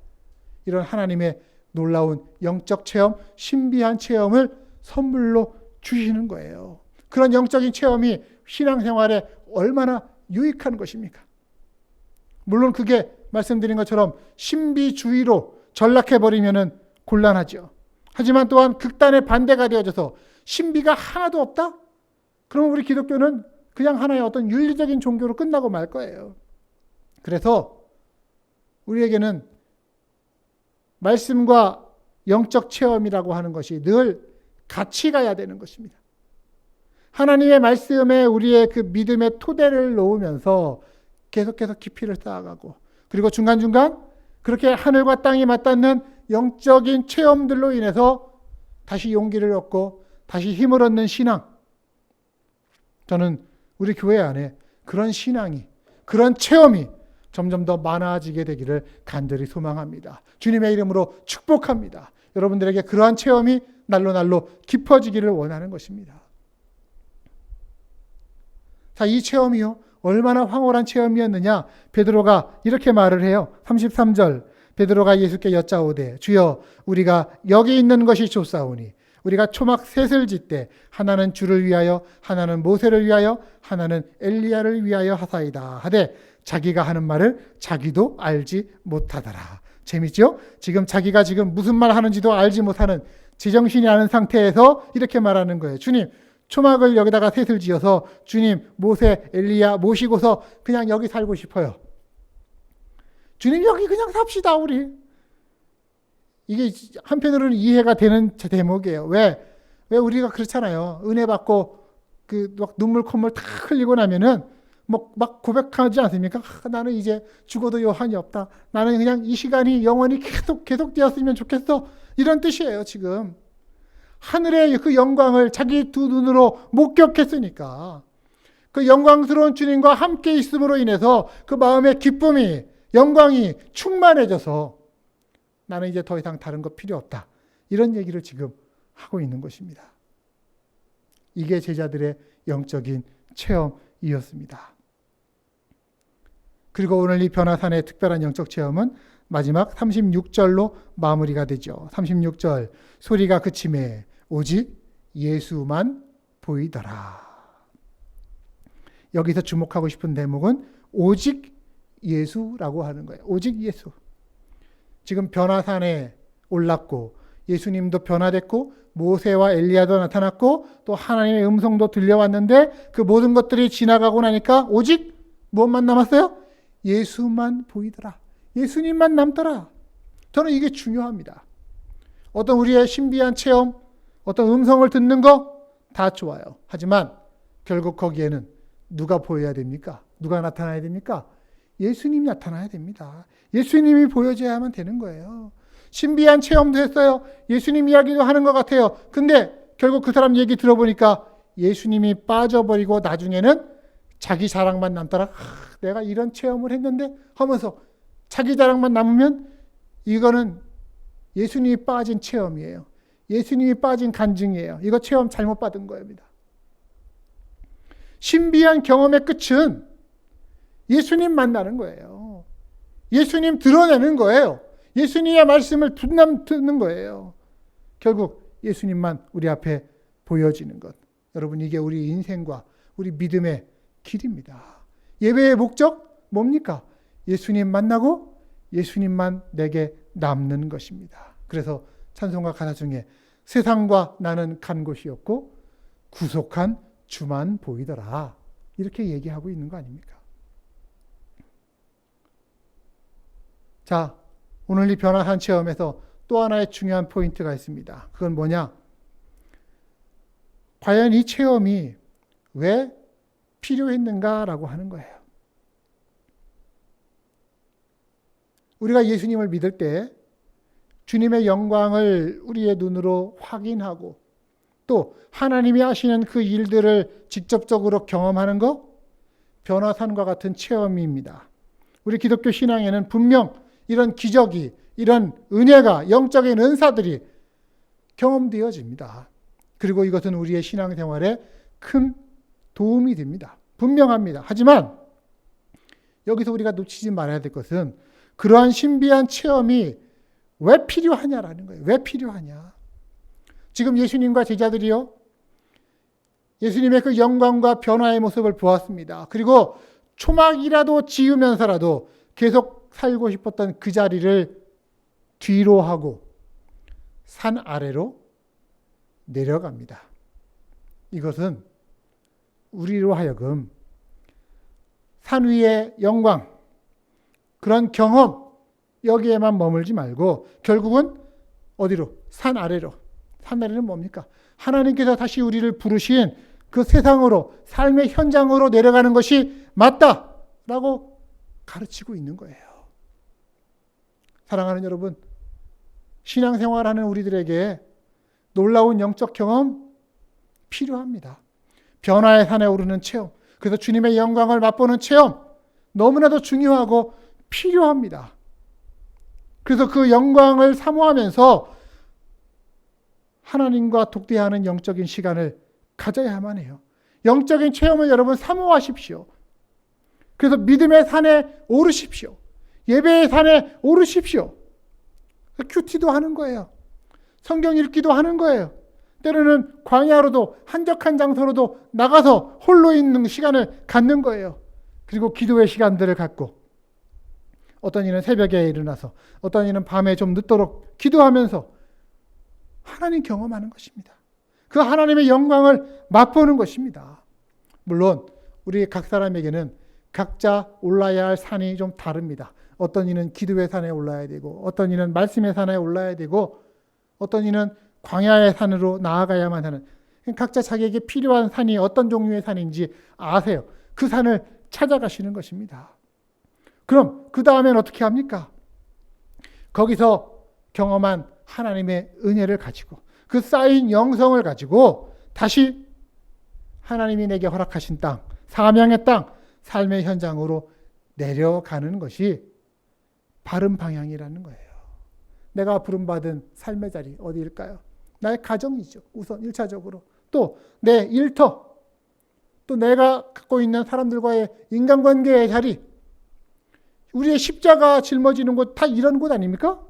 이런 하나님의 놀라운 영적 체험, 신비한 체험을 선물로 주시는 거예요. 그런 영적인 체험이 신앙생활에 얼마나 유익한 것입니까? 물론 그게 말씀드린 것처럼 신비주의로 전락해버리면 곤란하죠. 하지만 또한 극단의 반대가 되어져서 신비가 하나도 없다? 그러면 우리 기독교는 그냥 하나의 어떤 윤리적인 종교로 끝나고 말 거예요. 그래서 우리에게는 말씀과 영적 체험이라고 하는 것이 늘 같이 가야 되는 것입니다. 하나님의 말씀에 우리의 그 믿음의 토대를 놓으면서 계속해서 깊이를 쌓아가고, 그리고 중간중간 그렇게 하늘과 땅이 맞닿는 영적인 체험들로 인해서 다시 용기를 얻고 다시 힘을 얻는 신앙, 저는 우리 교회 안에 그런 신앙이, 그런 체험이 점점 더 많아지게 되기를 간절히 소망합니다. 주님의 이름으로 축복합니다. 여러분들에게 그러한 체험이 날로 깊어지기를 원하는 것입니다. 자, 이 체험이요, 얼마나 황홀한 체험이었느냐? 베드로가 이렇게 말을 해요. 33절, 베드로가 예수께 여짜오되 주여 우리가 여기 있는 것이 좋사오니 우리가 초막 셋을 짓되 하나는 주를 위하여, 하나는 모세를 위하여, 하나는 엘리야를 위하여 하사이다 하되 자기가 하는 말을 자기도 알지 못하더라. 재밌죠? 자기가 무슨 말 하는지도 알지 못하는, 제정신이 아닌 상태에서 이렇게 말하는 거예요. 주님, 초막을 여기다가 셋을 지어서 주님, 모세, 엘리야 모시고서 그냥 여기 살고 싶어요. 주님, 여기 그냥 삽시다 우리. 이게 한편으로는 이해가 되는 대목이에요. 왜 우리가 그렇잖아요. 은혜 받고 막 눈물 콧물 다 흘리고 나면은 막 고백하지 않습니까? 나는 이제 죽어도 여한이 없다. 나는 그냥 이 시간이 영원히 계속 되었으면 좋겠어. 이런 뜻이에요. 지금 하늘의 그 영광을 자기 두 눈으로 목격했으니까, 그 영광스러운 주님과 함께 있음으로 인해서 그 마음의 기쁨이, 영광이 충만해져서 나는 이제 더 이상 다른 거 필요 없다. 이런 얘기를 지금 하고 있는 것입니다. 이게 제자들의 영적인 체험이었습니다. 그리고 오늘 이 변화산의 특별한 영적 체험은 마지막 36절로 마무리가 되죠. 36절 소리가 그침에 오직 예수만 보이더라. 여기서 주목하고 싶은 대목은 오직 예수라고 하는 거예요. 오직 예수. 지금 변화산에 올랐고 예수님도 변화됐고 모세와 엘리야도 나타났고 또 하나님의 음성도 들려왔는데 그 모든 것들이 지나가고 나니까 오직 무엇만 남았어요? 예수만 보이더라. 예수님만 남더라. 저는 이게 중요합니다. 어떤 우리의 신비한 체험, 어떤 음성을 듣는 거 다 좋아요. 하지만 결국 거기에는 누가 보여야 됩니까? 누가 나타나야 됩니까? 예수님이 나타나야 됩니다. 예수님이 보여줘야만 되는 거예요. 신비한 체험도 했어요. 예수님 이야기도 하는 것 같아요. 근데 결국 그 사람 얘기 들어보니까 예수님이 빠져버리고 나중에는 자기 자랑만 남더라. 내가 이런 체험을 했는데 하면서 자기 자랑만 남으면 이거는 예수님이 빠진 체험이에요. 예수님이 빠진 간증이에요. 이거 체험 잘못 받은 거입니다. 신비한 경험의 끝은 예수님 만나는 거예요. 예수님 드러내는 거예요. 예수님의 말씀을 듣는 거예요. 결국 예수님만 우리 앞에 보여지는 것. 여러분, 이게 우리 인생과 우리 믿음의 길입니다. 예배의 목적 뭡니까? 예수님 만나고 예수님만 내게 남는 것입니다. 그래서 찬송가 가사 중에 세상과 나는 간 곳이었고 구속한 주만 보이더라. 이렇게 얘기하고 있는 거 아닙니까? 자, 오늘 이 변화산 체험에서 또 하나의 중요한 포인트가 있습니다. 그건 뭐냐? 과연 이 체험이 왜 필요했는가라고 하는 거예요. 우리가 예수님을 믿을 때 주님의 영광을 우리의 눈으로 확인하고 또 하나님이 하시는 그 일들을 직접적으로 경험하는 것, 변화산과 같은 체험입니다. 우리 기독교 신앙에는 분명 이런 기적이, 이런 은혜가, 영적인 은사들이 경험되어집니다. 그리고 이것은 우리의 신앙생활에 큰 도움이 됩니다. 분명합니다. 하지만 여기서 우리가 놓치지 말아야 될 것은 그러한 신비한 체험이 왜 필요하냐라는 거예요. 왜 필요하냐. 지금 예수님과 제자들이요, 예수님의 그 영광과 변화의 모습을 보았습니다. 그리고 초막이라도 지으면서라도 계속 살고 싶었던 그 자리를 뒤로 하고 산 아래로 내려갑니다. 이것은 우리로 하여금 산 위의 영광, 그런 경험, 여기에만 머물지 말고 결국은 어디로? 산 아래로. 산 아래는 뭡니까? 하나님께서 다시 우리를 부르신 그 세상으로, 삶의 현장으로 내려가는 것이 맞다라고 가르치고 있는 거예요. 사랑하는 여러분, 신앙생활하는 우리들에게 놀라운 영적 경험 필요합니다. 변화의 산에 오르는 체험, 그래서 주님의 영광을 맛보는 체험, 너무나도 중요하고 필요합니다. 그래서 그 영광을 사모하면서 하나님과 독대하는 영적인 시간을 가져야만 해요. 영적인 체험을 여러분 사모하십시오. 그래서 믿음의 산에 오르십시오. 예배의 산에 오르십시오. 큐티도 하는 거예요. 성경 읽기도 하는 거예요. 때로는 광야로도, 한적한 장소로도 나가서 홀로 있는 시간을 갖는 거예요. 그리고 기도의 시간들을 갖고, 어떤 이는 새벽에 일어나서, 어떤 이는 밤에 좀 늦도록 기도하면서 하나님 경험하는 것입니다. 그 하나님의 영광을 맛보는 것입니다. 물론 우리 각 사람에게는 각자 올라야 할 산이 좀 다릅니다. 어떤 이는 기도의 산에 올라야 되고, 어떤 이는 말씀의 산에 올라야 되고, 어떤 이는 광야의 산으로 나아가야만 하는, 각자 자기에게 필요한 산이 어떤 종류의 산인지 아세요. 그 산을 찾아가시는 것입니다. 그럼 그 다음엔 어떻게 합니까? 거기서 경험한 하나님의 은혜를 가지고, 그 쌓인 영성을 가지고 다시 하나님이 내게 허락하신 땅, 사명의 땅, 삶의 현장으로 내려가는 것이 바른 방향이라는 거예요. 내가 부름받은 삶의 자리 어디일까요? 나의 가정이죠. 우선 1차적으로. 또 내 일터, 또 내가 갖고 있는 사람들과의 인간관계의 자리, 우리의 십자가 짊어지는 곳 다 이런 곳 아닙니까?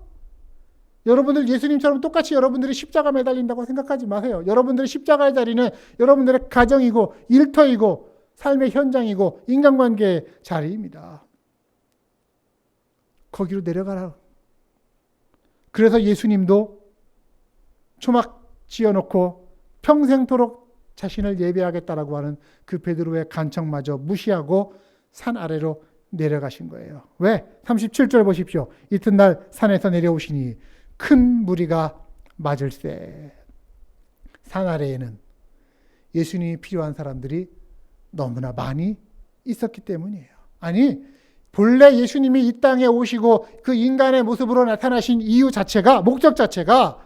여러분들 예수님처럼 똑같이 여러분들이 십자가 매달린다고 생각하지 마세요. 여러분들의 십자가의 자리는 여러분들의 가정이고 일터이고 삶의 현장이고 인간관계의 자리입니다. 거기로 내려가라. 그래서 예수님도 초막 지어놓고 평생토록 자신을 예배하겠다라고 하는 그 베드로의 간청마저 무시하고 산 아래로 내려가신 거예요. 왜? 37절 보십시오. 이튿날 산에서 내려오시니 큰 무리가 맞을세. 산 아래에는 예수님이 필요한 사람들이 너무나 많이 있었기 때문이에요. 아니, 본래 예수님이 이 땅에 오시고 그 인간의 모습으로 나타나신 이유 자체가, 목적 자체가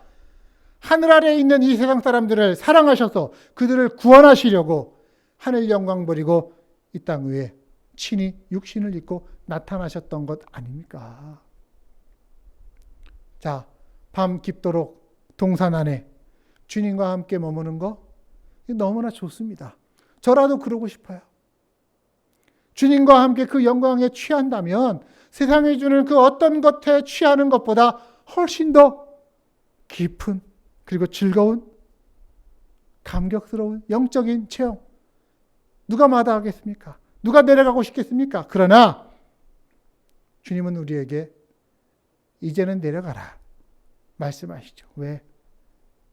하늘 아래에 있는 이 세상 사람들을 사랑하셔서 그들을 구원하시려고 하늘 영광 버리고 이 땅 위에 친히 육신을 입고 나타나셨던 것 아닙니까? 자, 밤 깊도록 동산 안에 주님과 함께 머무는 거 너무나 좋습니다. 저라도 그러고 싶어요. 주님과 함께 그 영광에 취한다면 세상에 주는 그 어떤 것에 취하는 것보다 훨씬 더 깊은 그리고 즐거운 감격스러운 영적인 체험 누가 마다하겠습니까? 누가 내려가고 싶겠습니까? 그러나 주님은 우리에게 이제는 내려가라 말씀하시죠. 왜?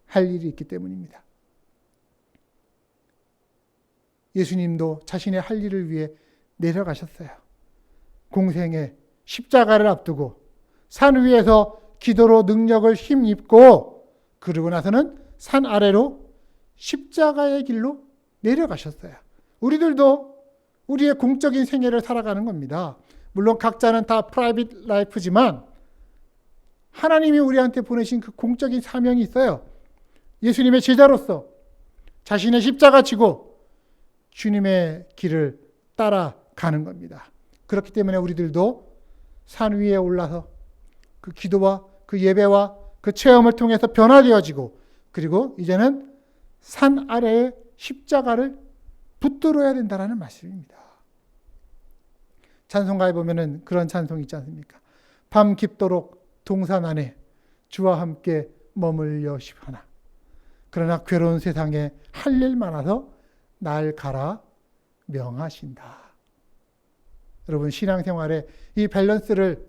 할 일이 있기 때문입니다. 예수님도 자신의 할 일을 위해 내려가셨어요. 공생의 십자가를 앞두고 산 위에서 기도로 능력을 힘입고 그러고 나서는 산 아래로 십자가의 길로 내려가셨어요. 우리들도 우리의 공적인 생애를 살아가는 겁니다. 물론 각자는 다 프라이빗 라이프지만 하나님이 우리한테 보내신 그 공적인 사명이 있어요. 예수님의 제자로서 자신의 십자가 지고 주님의 길을 따라가는 겁니다. 그렇기 때문에 우리들도 산 위에 올라서 그 기도와 그 예배와 그 체험을 통해서 변화되어지고 그리고 이제는 산 아래에 십자가를 붙들어야 된다는 말씀입니다. 찬송가에 보면은 그런 찬송이 있지 않습니까? 밤 깊도록 동산 안에 주와 함께 머물려 싶으나 그러나 괴로운 세상에 할 일 많아서 날 가라 명하신다. 여러분 신앙생활에 이 밸런스를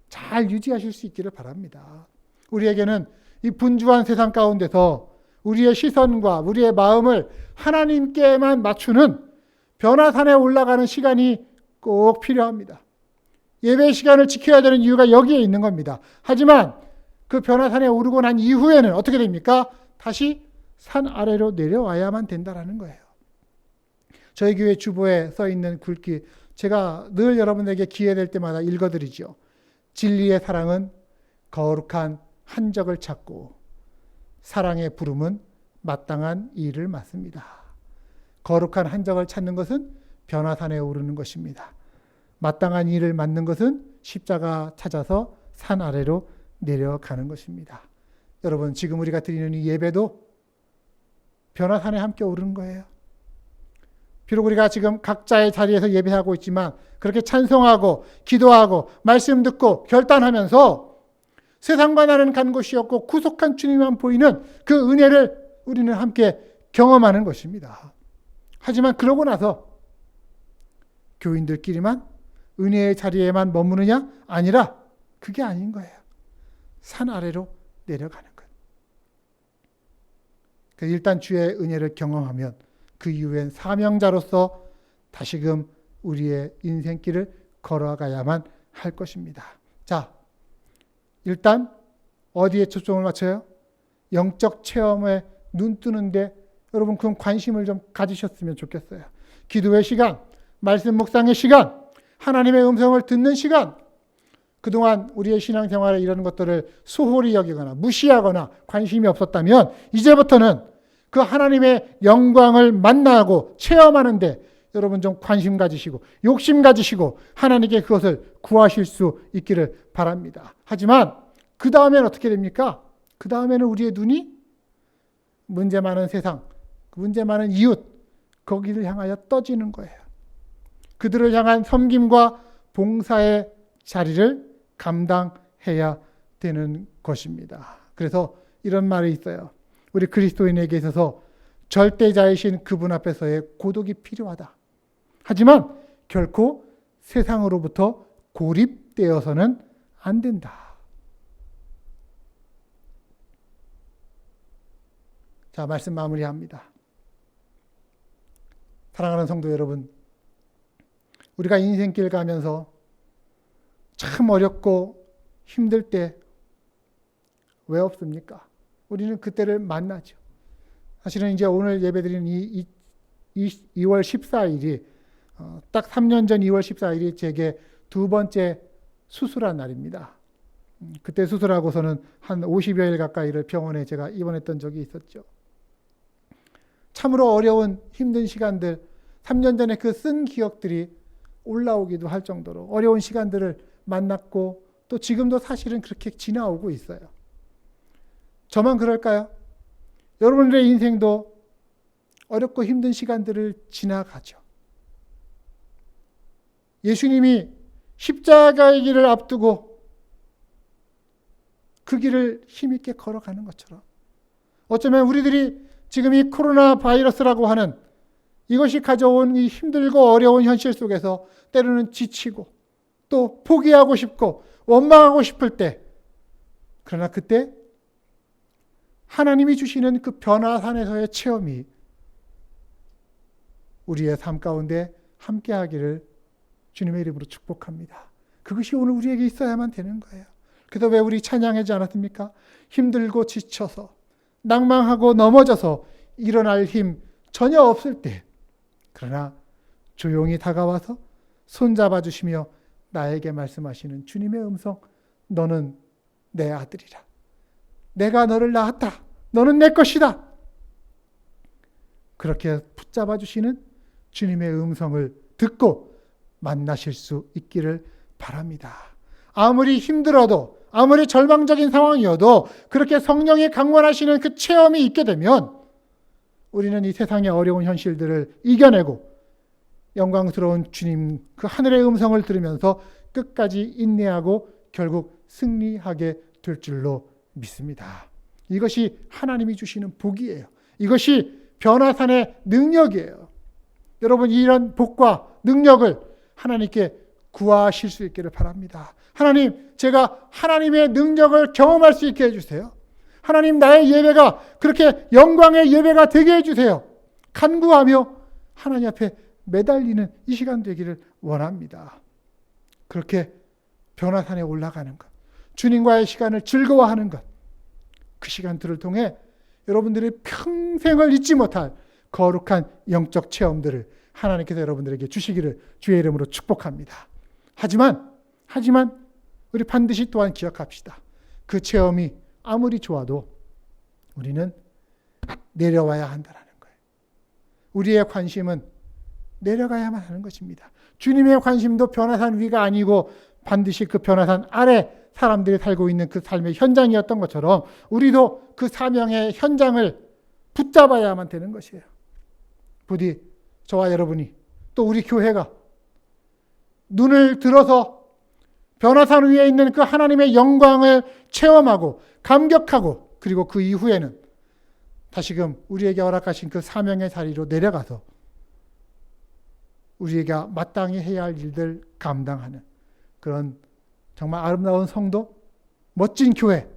잘 유지하실 수 있기를 바랍니다. 우리에게는 이 분주한 세상 가운데서 우리의 시선과 우리의 마음을 하나님께만 맞추는 변화산에 올라가는 시간이 꼭 필요합니다. 예배 시간을 지켜야 되는 이유가 여기에 있는 겁니다. 하지만 그 변화산에 오르고 난 이후에는 어떻게 됩니까? 다시 산 아래로 내려와야만 된다는 거예요. 저희 교회 주보에 써 있는 글귀 제가 늘 여러분에게 기회될 때마다 읽어드리죠. 진리의 사랑은 거룩한 한적을 찾고 사랑의 부름은 마땅한 일을 맡습니다. 거룩한 한적을 찾는 것은 변화산에 오르는 것입니다. 마땅한 일을 맡는 것은 십자가 찾아서 산 아래로 내려가는 것입니다. 여러분 지금 우리가 드리는 이 예배도 변화산에 함께 오르는 거예요. 비록 우리가 지금 각자의 자리에서 예배하고 있지만 그렇게 찬송하고 기도하고 말씀 듣고 결단하면서 세상과 나는 간 곳이 없고 구속한 주님만 보이는 그 은혜를 우리는 함께 경험하는 것입니다. 하지만 그러고 나서 교인들끼리만 은혜의 자리에만 머무느냐? 아니라 그게 아닌 거예요. 산 아래로 내려가는 것. 일단 주의 은혜를 경험하면 그 이후엔 사명자로서 다시금 우리의 인생길을 걸어가야만 할 것입니다. 자, 일단 어디에 초점을 맞춰요? 영적 체험에 눈 뜨는데 여러분 그런 관심을 좀 가지셨으면 좋겠어요. 기도의 시간, 말씀 묵상의 시간, 하나님의 음성을 듣는 시간. 그동안 우리의 신앙생활에 이런 것들을 소홀히 여기거나 무시하거나 관심이 없었다면 이제부터는 그 하나님의 영광을 만나고 체험하는데 여러분 좀 관심 가지시고 욕심 가지시고 하나님께 그것을 구하실 수 있기를 바랍니다. 하지만 그 다음에는 어떻게 됩니까? 그 다음에는 우리의 눈이 문제 많은 세상, 문제 많은 이웃, 거기를 향하여 떠지는 거예요. 그들을 향한 섬김과 봉사의 자리를 감당해야 되는 것입니다. 그래서 이런 말이 있어요. 우리 그리스도인에게 있어서 절대자이신 그분 앞에서의 고독이 필요하다. 하지만 결코 세상으로부터 고립되어서는 안 된다. 자, 말씀 마무리합니다. 사랑하는 성도 여러분, 우리가 인생길 가면서 참 어렵고 힘들 때 왜 없습니까? 우리는 그때를 만나죠. 사실은 이제 오늘 예배드리는 2월 14일이 딱 3년 전 2월 14일이 제게 두 번째 수술한 날입니다. 그때 수술하고서는 한 50여일 가까이를 병원에 제가 입원했던 적이 있었죠. 참으로 어려운 힘든 시간들, 3년 전에 그 쓴 기억들이 올라오기도 할 정도로 어려운 시간들을 만났고 또 지금도 사실은 그렇게 지나오고 있어요. 저만 그럴까요? 여러분들의 인생도 어렵고 힘든 시간들을 지나가죠. 예수님이 십자가의 길을 앞두고 그 길을 힘있게 걸어가는 것처럼 어쩌면 우리들이 지금 이 코로나 바이러스라고 하는 이것이 가져온 이 힘들고 어려운 현실 속에서 때로는 지치고 또 포기하고 싶고 원망하고 싶을 때, 그러나 그때 하나님이 주시는 그 변화산에서의 체험이 우리의 삶 가운데 함께하기를 주님의 이름으로 축복합니다. 그것이 오늘 우리에게 있어야만 되는 거예요. 그래서 왜 우리 찬양하지 않았습니까? 힘들고 지쳐서 낭망하고 넘어져서 일어날 힘 전혀 없을 때, 그러나 조용히 다가와서 손잡아 주시며 나에게 말씀하시는 주님의 음성, 너는 내 아들이라. 내가 너를 낳았다. 너는 내 것이다. 그렇게 붙잡아 주시는 주님의 음성을 듣고 만나실 수 있기를 바랍니다. 아무리 힘들어도, 아무리 절망적인 상황이어도 그렇게 성령이 강권하시는 그 체험이 있게 되면 우리는 이 세상의 어려운 현실들을 이겨내고 영광스러운 주님 그 하늘의 음성을 들으면서 끝까지 인내하고 결국 승리하게 될 줄로 믿습니다. 이것이 하나님이 주시는 복이에요. 이것이 변화산의 능력이에요. 여러분, 이런 복과 능력을 하나님께 구하실 수 있기를 바랍니다. 하나님, 제가 하나님의 능력을 경험할 수 있게 해주세요. 하나님, 나의 예배가 그렇게 영광의 예배가 되게 해주세요. 간구하며 하나님 앞에 매달리는 이 시간 되기를 원합니다. 그렇게 변화산에 올라가는 것, 주님과의 시간을 즐거워하는 것, 그 시간들을 통해 여러분들이 평생을 잊지 못할 거룩한 영적 체험들을 하나님께서 여러분들에게 주시기를 주의 이름으로 축복합니다. 하지만 우리 반드시 또한 기억합시다. 그 체험이 아무리 좋아도 우리는 내려와야 한다는 거예요. 우리의 관심은 내려가야만 하는 것입니다. 주님의 관심도 변화산 위가 아니고 반드시 그 변화산 아래 사람들이 살고 있는 그 삶의 현장이었던 것처럼 우리도 그 사명의 현장을 붙잡아야만 되는 것이에요. 부디 저와 여러분이 또 우리 교회가 눈을 들어서 변화산 위에 있는 그 하나님의 영광을 체험하고 감격하고, 그리고 그 이후에는 다시금 우리에게 허락하신 그 사명의 자리로 내려가서 우리가 마땅히 해야 할 일들 감당하는 그런 정말 아름다운 성도, 멋진 교회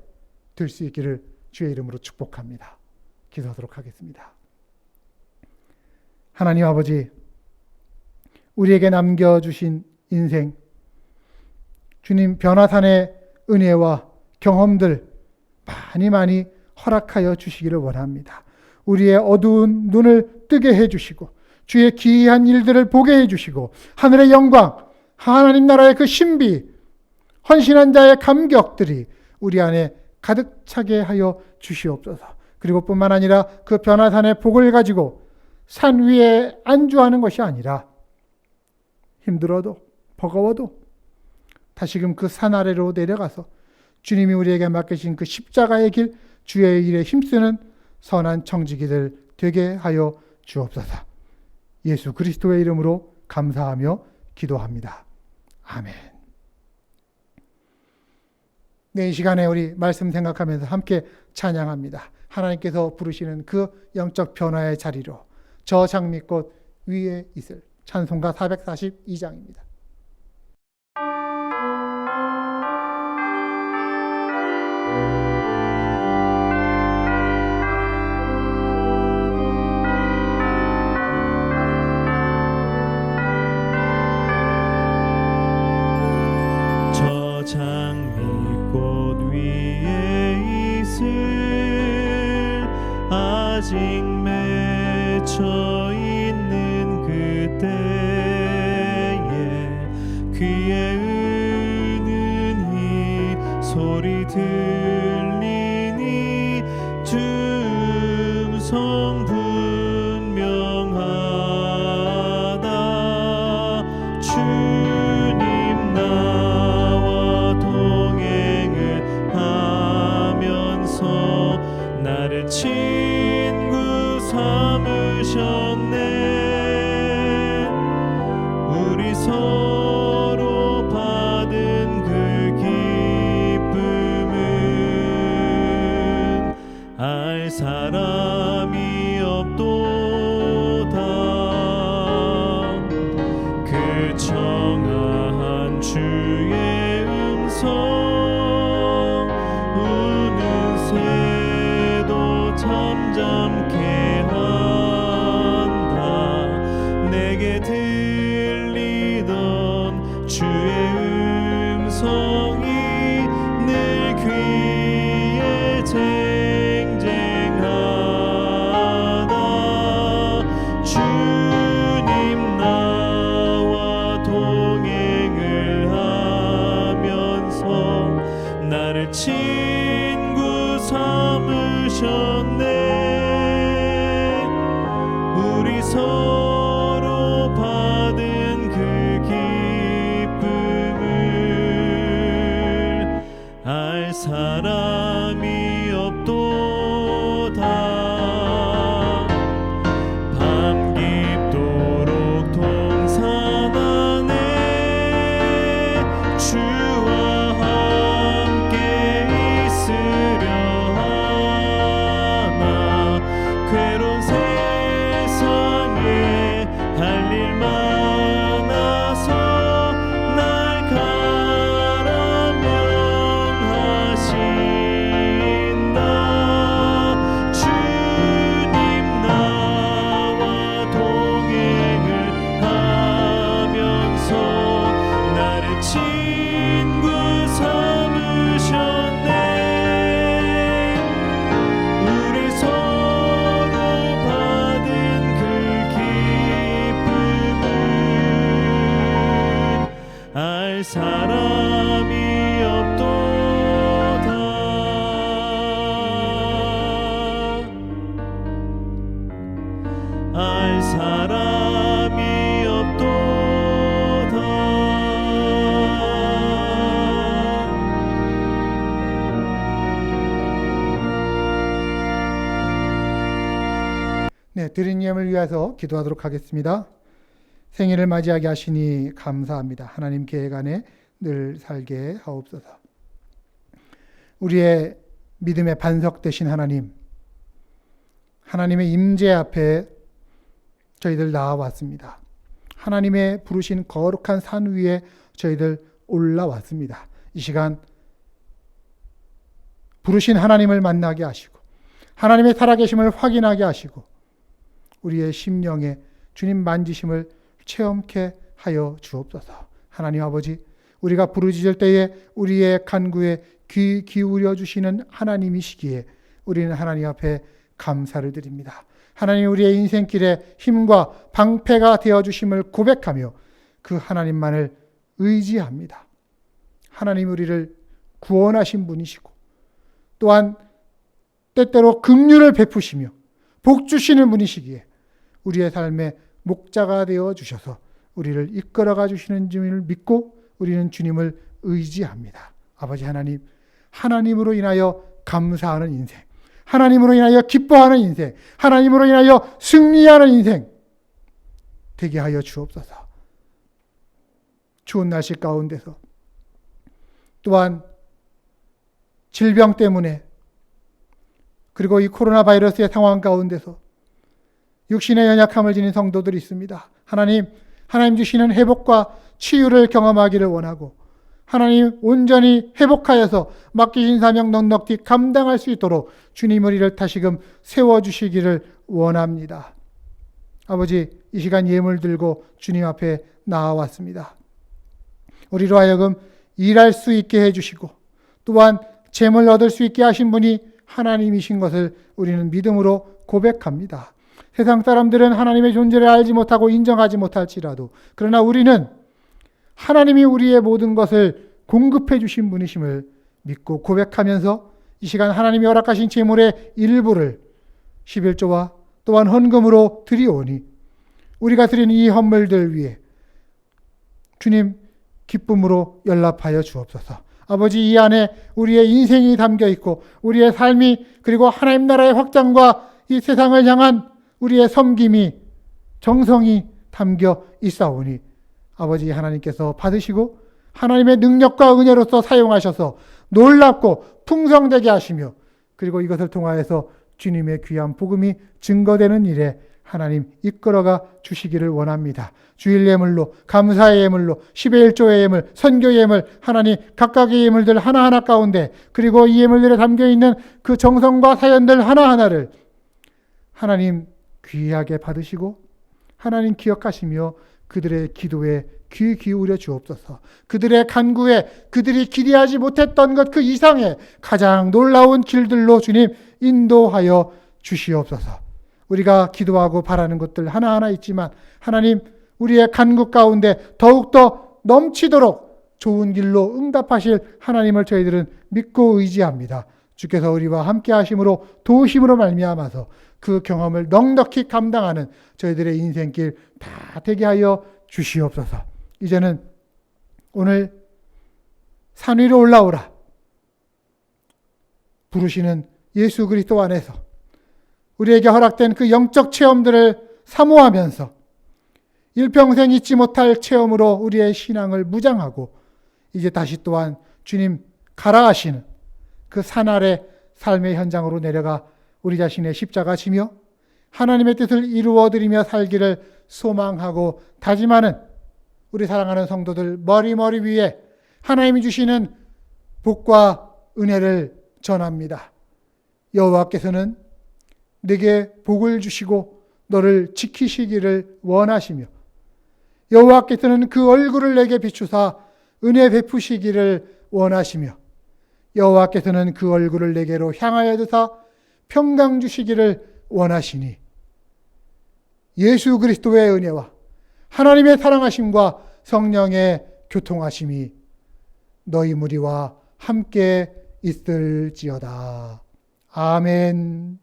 될 수 있기를 주의 이름으로 축복합니다. 기도하도록 하겠습니다. 하나님 아버지, 우리에게 남겨주신 인생, 주님 변화산의 은혜와 경험들 많이 허락하여 주시기를 원합니다. 우리의 어두운 눈을 뜨게 해주시고 주의 기이한 일들을 보게 해주시고 하늘의 영광, 하나님 나라의 그 신비, 헌신한 자의 감격들이 우리 안에 가득 차게 하여 주시옵소서. 그리고 뿐만 아니라 그 변화산의 복을 가지고 산 위에 안주하는 것이 아니라 힘들어도 버거워도 다시금 그 산 아래로 내려가서 주님이 우리에게 맡기신 그 십자가의 길, 주의 일에 힘쓰는 선한 청지기들 되게 하여 주옵소서. 예수 그리스도의 이름으로 감사하며 기도합니다. 아멘. 네, 이 시간에 우리 말씀 생각하면서 함께 찬양합니다. 하나님께서 부르시는 그 영적 변화의 자리로 저 장미꽃 위에 있을 찬송가 442장입니다. 저 장미꽃 위에 있을 아직 맺혀 있는 그때에 귀에 은은히 소리 들리니 줌성 분명하다. 주님 나와 동행을 하면서 나를 친구 삼으셨네. 우리 서로 받은 그 기쁨은 알 사람이 없도다. 그 청아한 주의 음성 우는 새도 잠잠케 한다. 내게 들리던 주의 음성이 늘 귀에 쟁쟁하다. 주님 나와 동행을 하면서 나를 친구 삼으셨네. 우리 서로 받은 그 기쁨을 알 사람이 없도다. 밤 깊도록 동산 안에 주와 함께 있으려 하나. 괴로운 세상에 할 일 많아서 날 가라면하신다. 주님 나와 동행을 하면서 나를 친구 삼으셨네. 우리 서로 받은 그 기쁨은 알 사람이 없도다. 알 사람이 없도다. 네, 드린 예물 위해서 기도하도록 하겠습니다. 생일을 맞이하게 하시니 감사합니다. 하나님 계획 안에 늘 살게 하옵소서. 우리의 믿음의 반석 되신 하나님, 하나님의 임재 앞에 저희들 나와왔습니다. 하나님의 부르신 거룩한 산 위에 저희들 올라왔습니다. 이 시간 부르신 하나님을 만나게 하시고 하나님의 살아계심을 확인하게 하시고 우리의 심령에 주님 만지심을 체험케 하여 주옵소서. 하나님 아버지, 우리가 부르짖을 때에 우리의 간구에 귀 기울여 주시는 하나님이시기에 우리는 하나님 앞에 감사를 드립니다. 하나님, 우리의 인생길에 힘과 방패가 되어주심을 고백하며 그 하나님만을 의지합니다. 하나님, 우리를 구원하신 분이시고 또한 때때로 긍휼을 베푸시며 복 주시는 분이시기에 우리의 삶의 목자가 되어 주셔서 우리를 이끌어가 주시는 주님을 믿고 우리는 주님을 의지합니다. 아버지 하나님, 하나님으로 인하여 감사하는 인생, 하나님으로 인하여 기뻐하는 인생, 하나님으로 인하여 승리하는 인생 되게 하여 주옵소서. 추운 날씨 가운데서 또한 질병 때문에 그리고 이 코로나 바이러스의 상황 가운데서 육신의 연약함을 지닌 성도들이 있습니다. 하나님 주시는 회복과 치유를 경험하기를 원하고 하나님 온전히 회복하여서 맡기신 사명 넉넉히 감당할 수 있도록 주님 우리를 다시금 세워주시기를 원합니다. 아버지, 이 시간 예물 들고 주님 앞에 나아왔습니다. 우리로 하여금 일할 수 있게 해주시고 또한 재물 얻을 수 있게 하신 분이 하나님이신 것을 우리는 믿음으로 고백합니다. 세상 사람들은 하나님의 존재를 알지 못하고 인정하지 못할지라도 그러나 우리는 하나님이 우리의 모든 것을 공급해 주신 분이심을 믿고 고백하면서 이 시간 하나님이 허락하신 재물의 일부를 11조와 또한 헌금으로 드리오니 우리가 드린 이 헌물들 위에 주님 기쁨으로 연락하여 주옵소서. 아버지, 이 안에 우리의 인생이 담겨 있고 우리의 삶이 그리고 하나님 나라의 확장과 이 세상을 향한 우리의 섬김이 정성이 담겨 있사오니 아버지 하나님께서 받으시고 하나님의 능력과 은혜로서 사용하셔서 놀랍고 풍성되게 하시며 그리고 이것을 통하여서 주님의 귀한 복음이 증거되는 일에 하나님 이끌어가 주시기를 원합니다. 주일 예물로, 감사의 예물로, 10의 1조의 예물, 선교 예물, 하나님 각각의 예물들 하나하나 가운데 그리고 이 예물들에 담겨있는 그 정성과 사연들 하나하나를 하나님 귀하게 받으시고 하나님 기억하시며 그들의 기도에 귀 기울여 주옵소서. 그들의 간구에 그들이 기대하지 못했던 것 그 이상의 가장 놀라운 길들로 주님 인도하여 주시옵소서. 우리가 기도하고 바라는 것들 하나하나 있지만 하나님 우리의 간구 가운데 더욱더 넘치도록 좋은 길로 응답하실 하나님을 저희들은 믿고 의지합니다. 주께서 우리와 함께 하심으로 도우심으로 말미암아서 그 경험을 넉넉히 감당하는 저희들의 인생길 다 되게 하여 주시옵소서. 이제는 오늘 산 위로 올라오라 부르시는 예수 그리스도 안에서 우리에게 허락된 그 영적 체험들을 사모하면서 일평생 잊지 못할 체험으로 우리의 신앙을 무장하고 이제 다시 또한 주님 가라하시는 그 산 아래 삶의 현장으로 내려가 우리 자신의 십자가 지며 하나님의 뜻을 이루어드리며 살기를 소망하고 다짐하는 우리 사랑하는 성도들 머리 위에 하나님이 주시는 복과 은혜를 전합니다. 여호와께서는 내게 복을 주시고 너를 지키시기를 원하시며 여호와께서는 그 얼굴을 내게 비추사 은혜 베푸시기를 원하시며 여호와께서는 그 얼굴을 내게로 향하여 드사 평강 주시기를 원하시니 예수 그리스도의 은혜와 하나님의 사랑하심과 성령의 교통하심이 너희 무리와 함께 있을지어다. 아멘.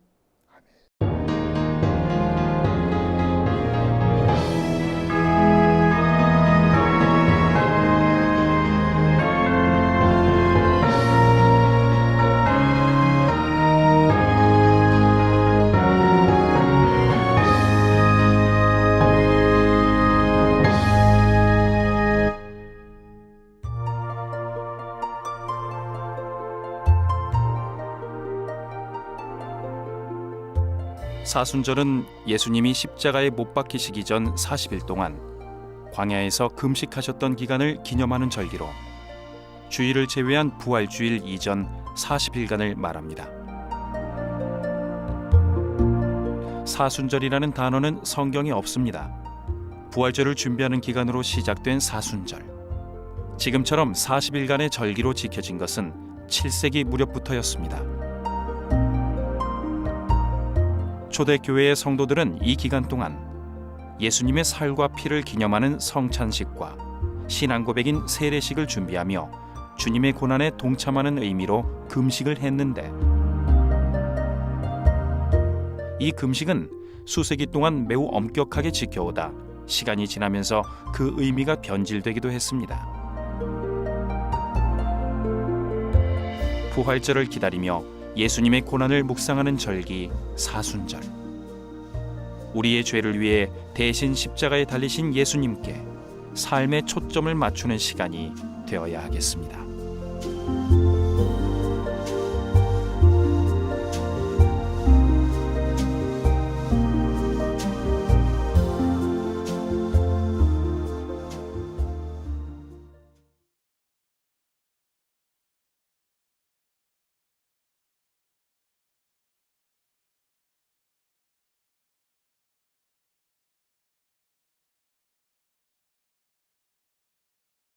사순절은 예수님이 십자가에 못 박히시기 전 40일 동안 광야에서 금식하셨던 기간을 기념하는 절기로 주일을 제외한 부활주일 이전 40일간을 말합니다. 사순절이라는 단어는 성경에 없습니다. 부활절을 준비하는 기간으로 시작된 사순절. 지금처럼 40일간의 절기로 지켜진 것은 7세기 무렵부터였습니다. 초대교회의 성도들은 이 기간 동안 예수님의 살과 피를 기념하는 성찬식과 신앙 고백인 세례식을 준비하며 주님의 고난에 동참하는 의미로 금식을 했는데 이 금식은 수세기 동안 매우 엄격하게 지켜오다 시간이 지나면서 그 의미가 변질되기도 했습니다. 부활절을 기다리며 예수님의 고난을 묵상하는 절기 사순절. 우리의 죄를 위해 대신 십자가에 달리신 예수님께 삶의 초점을 맞추는 시간이 되어야 하겠습니다.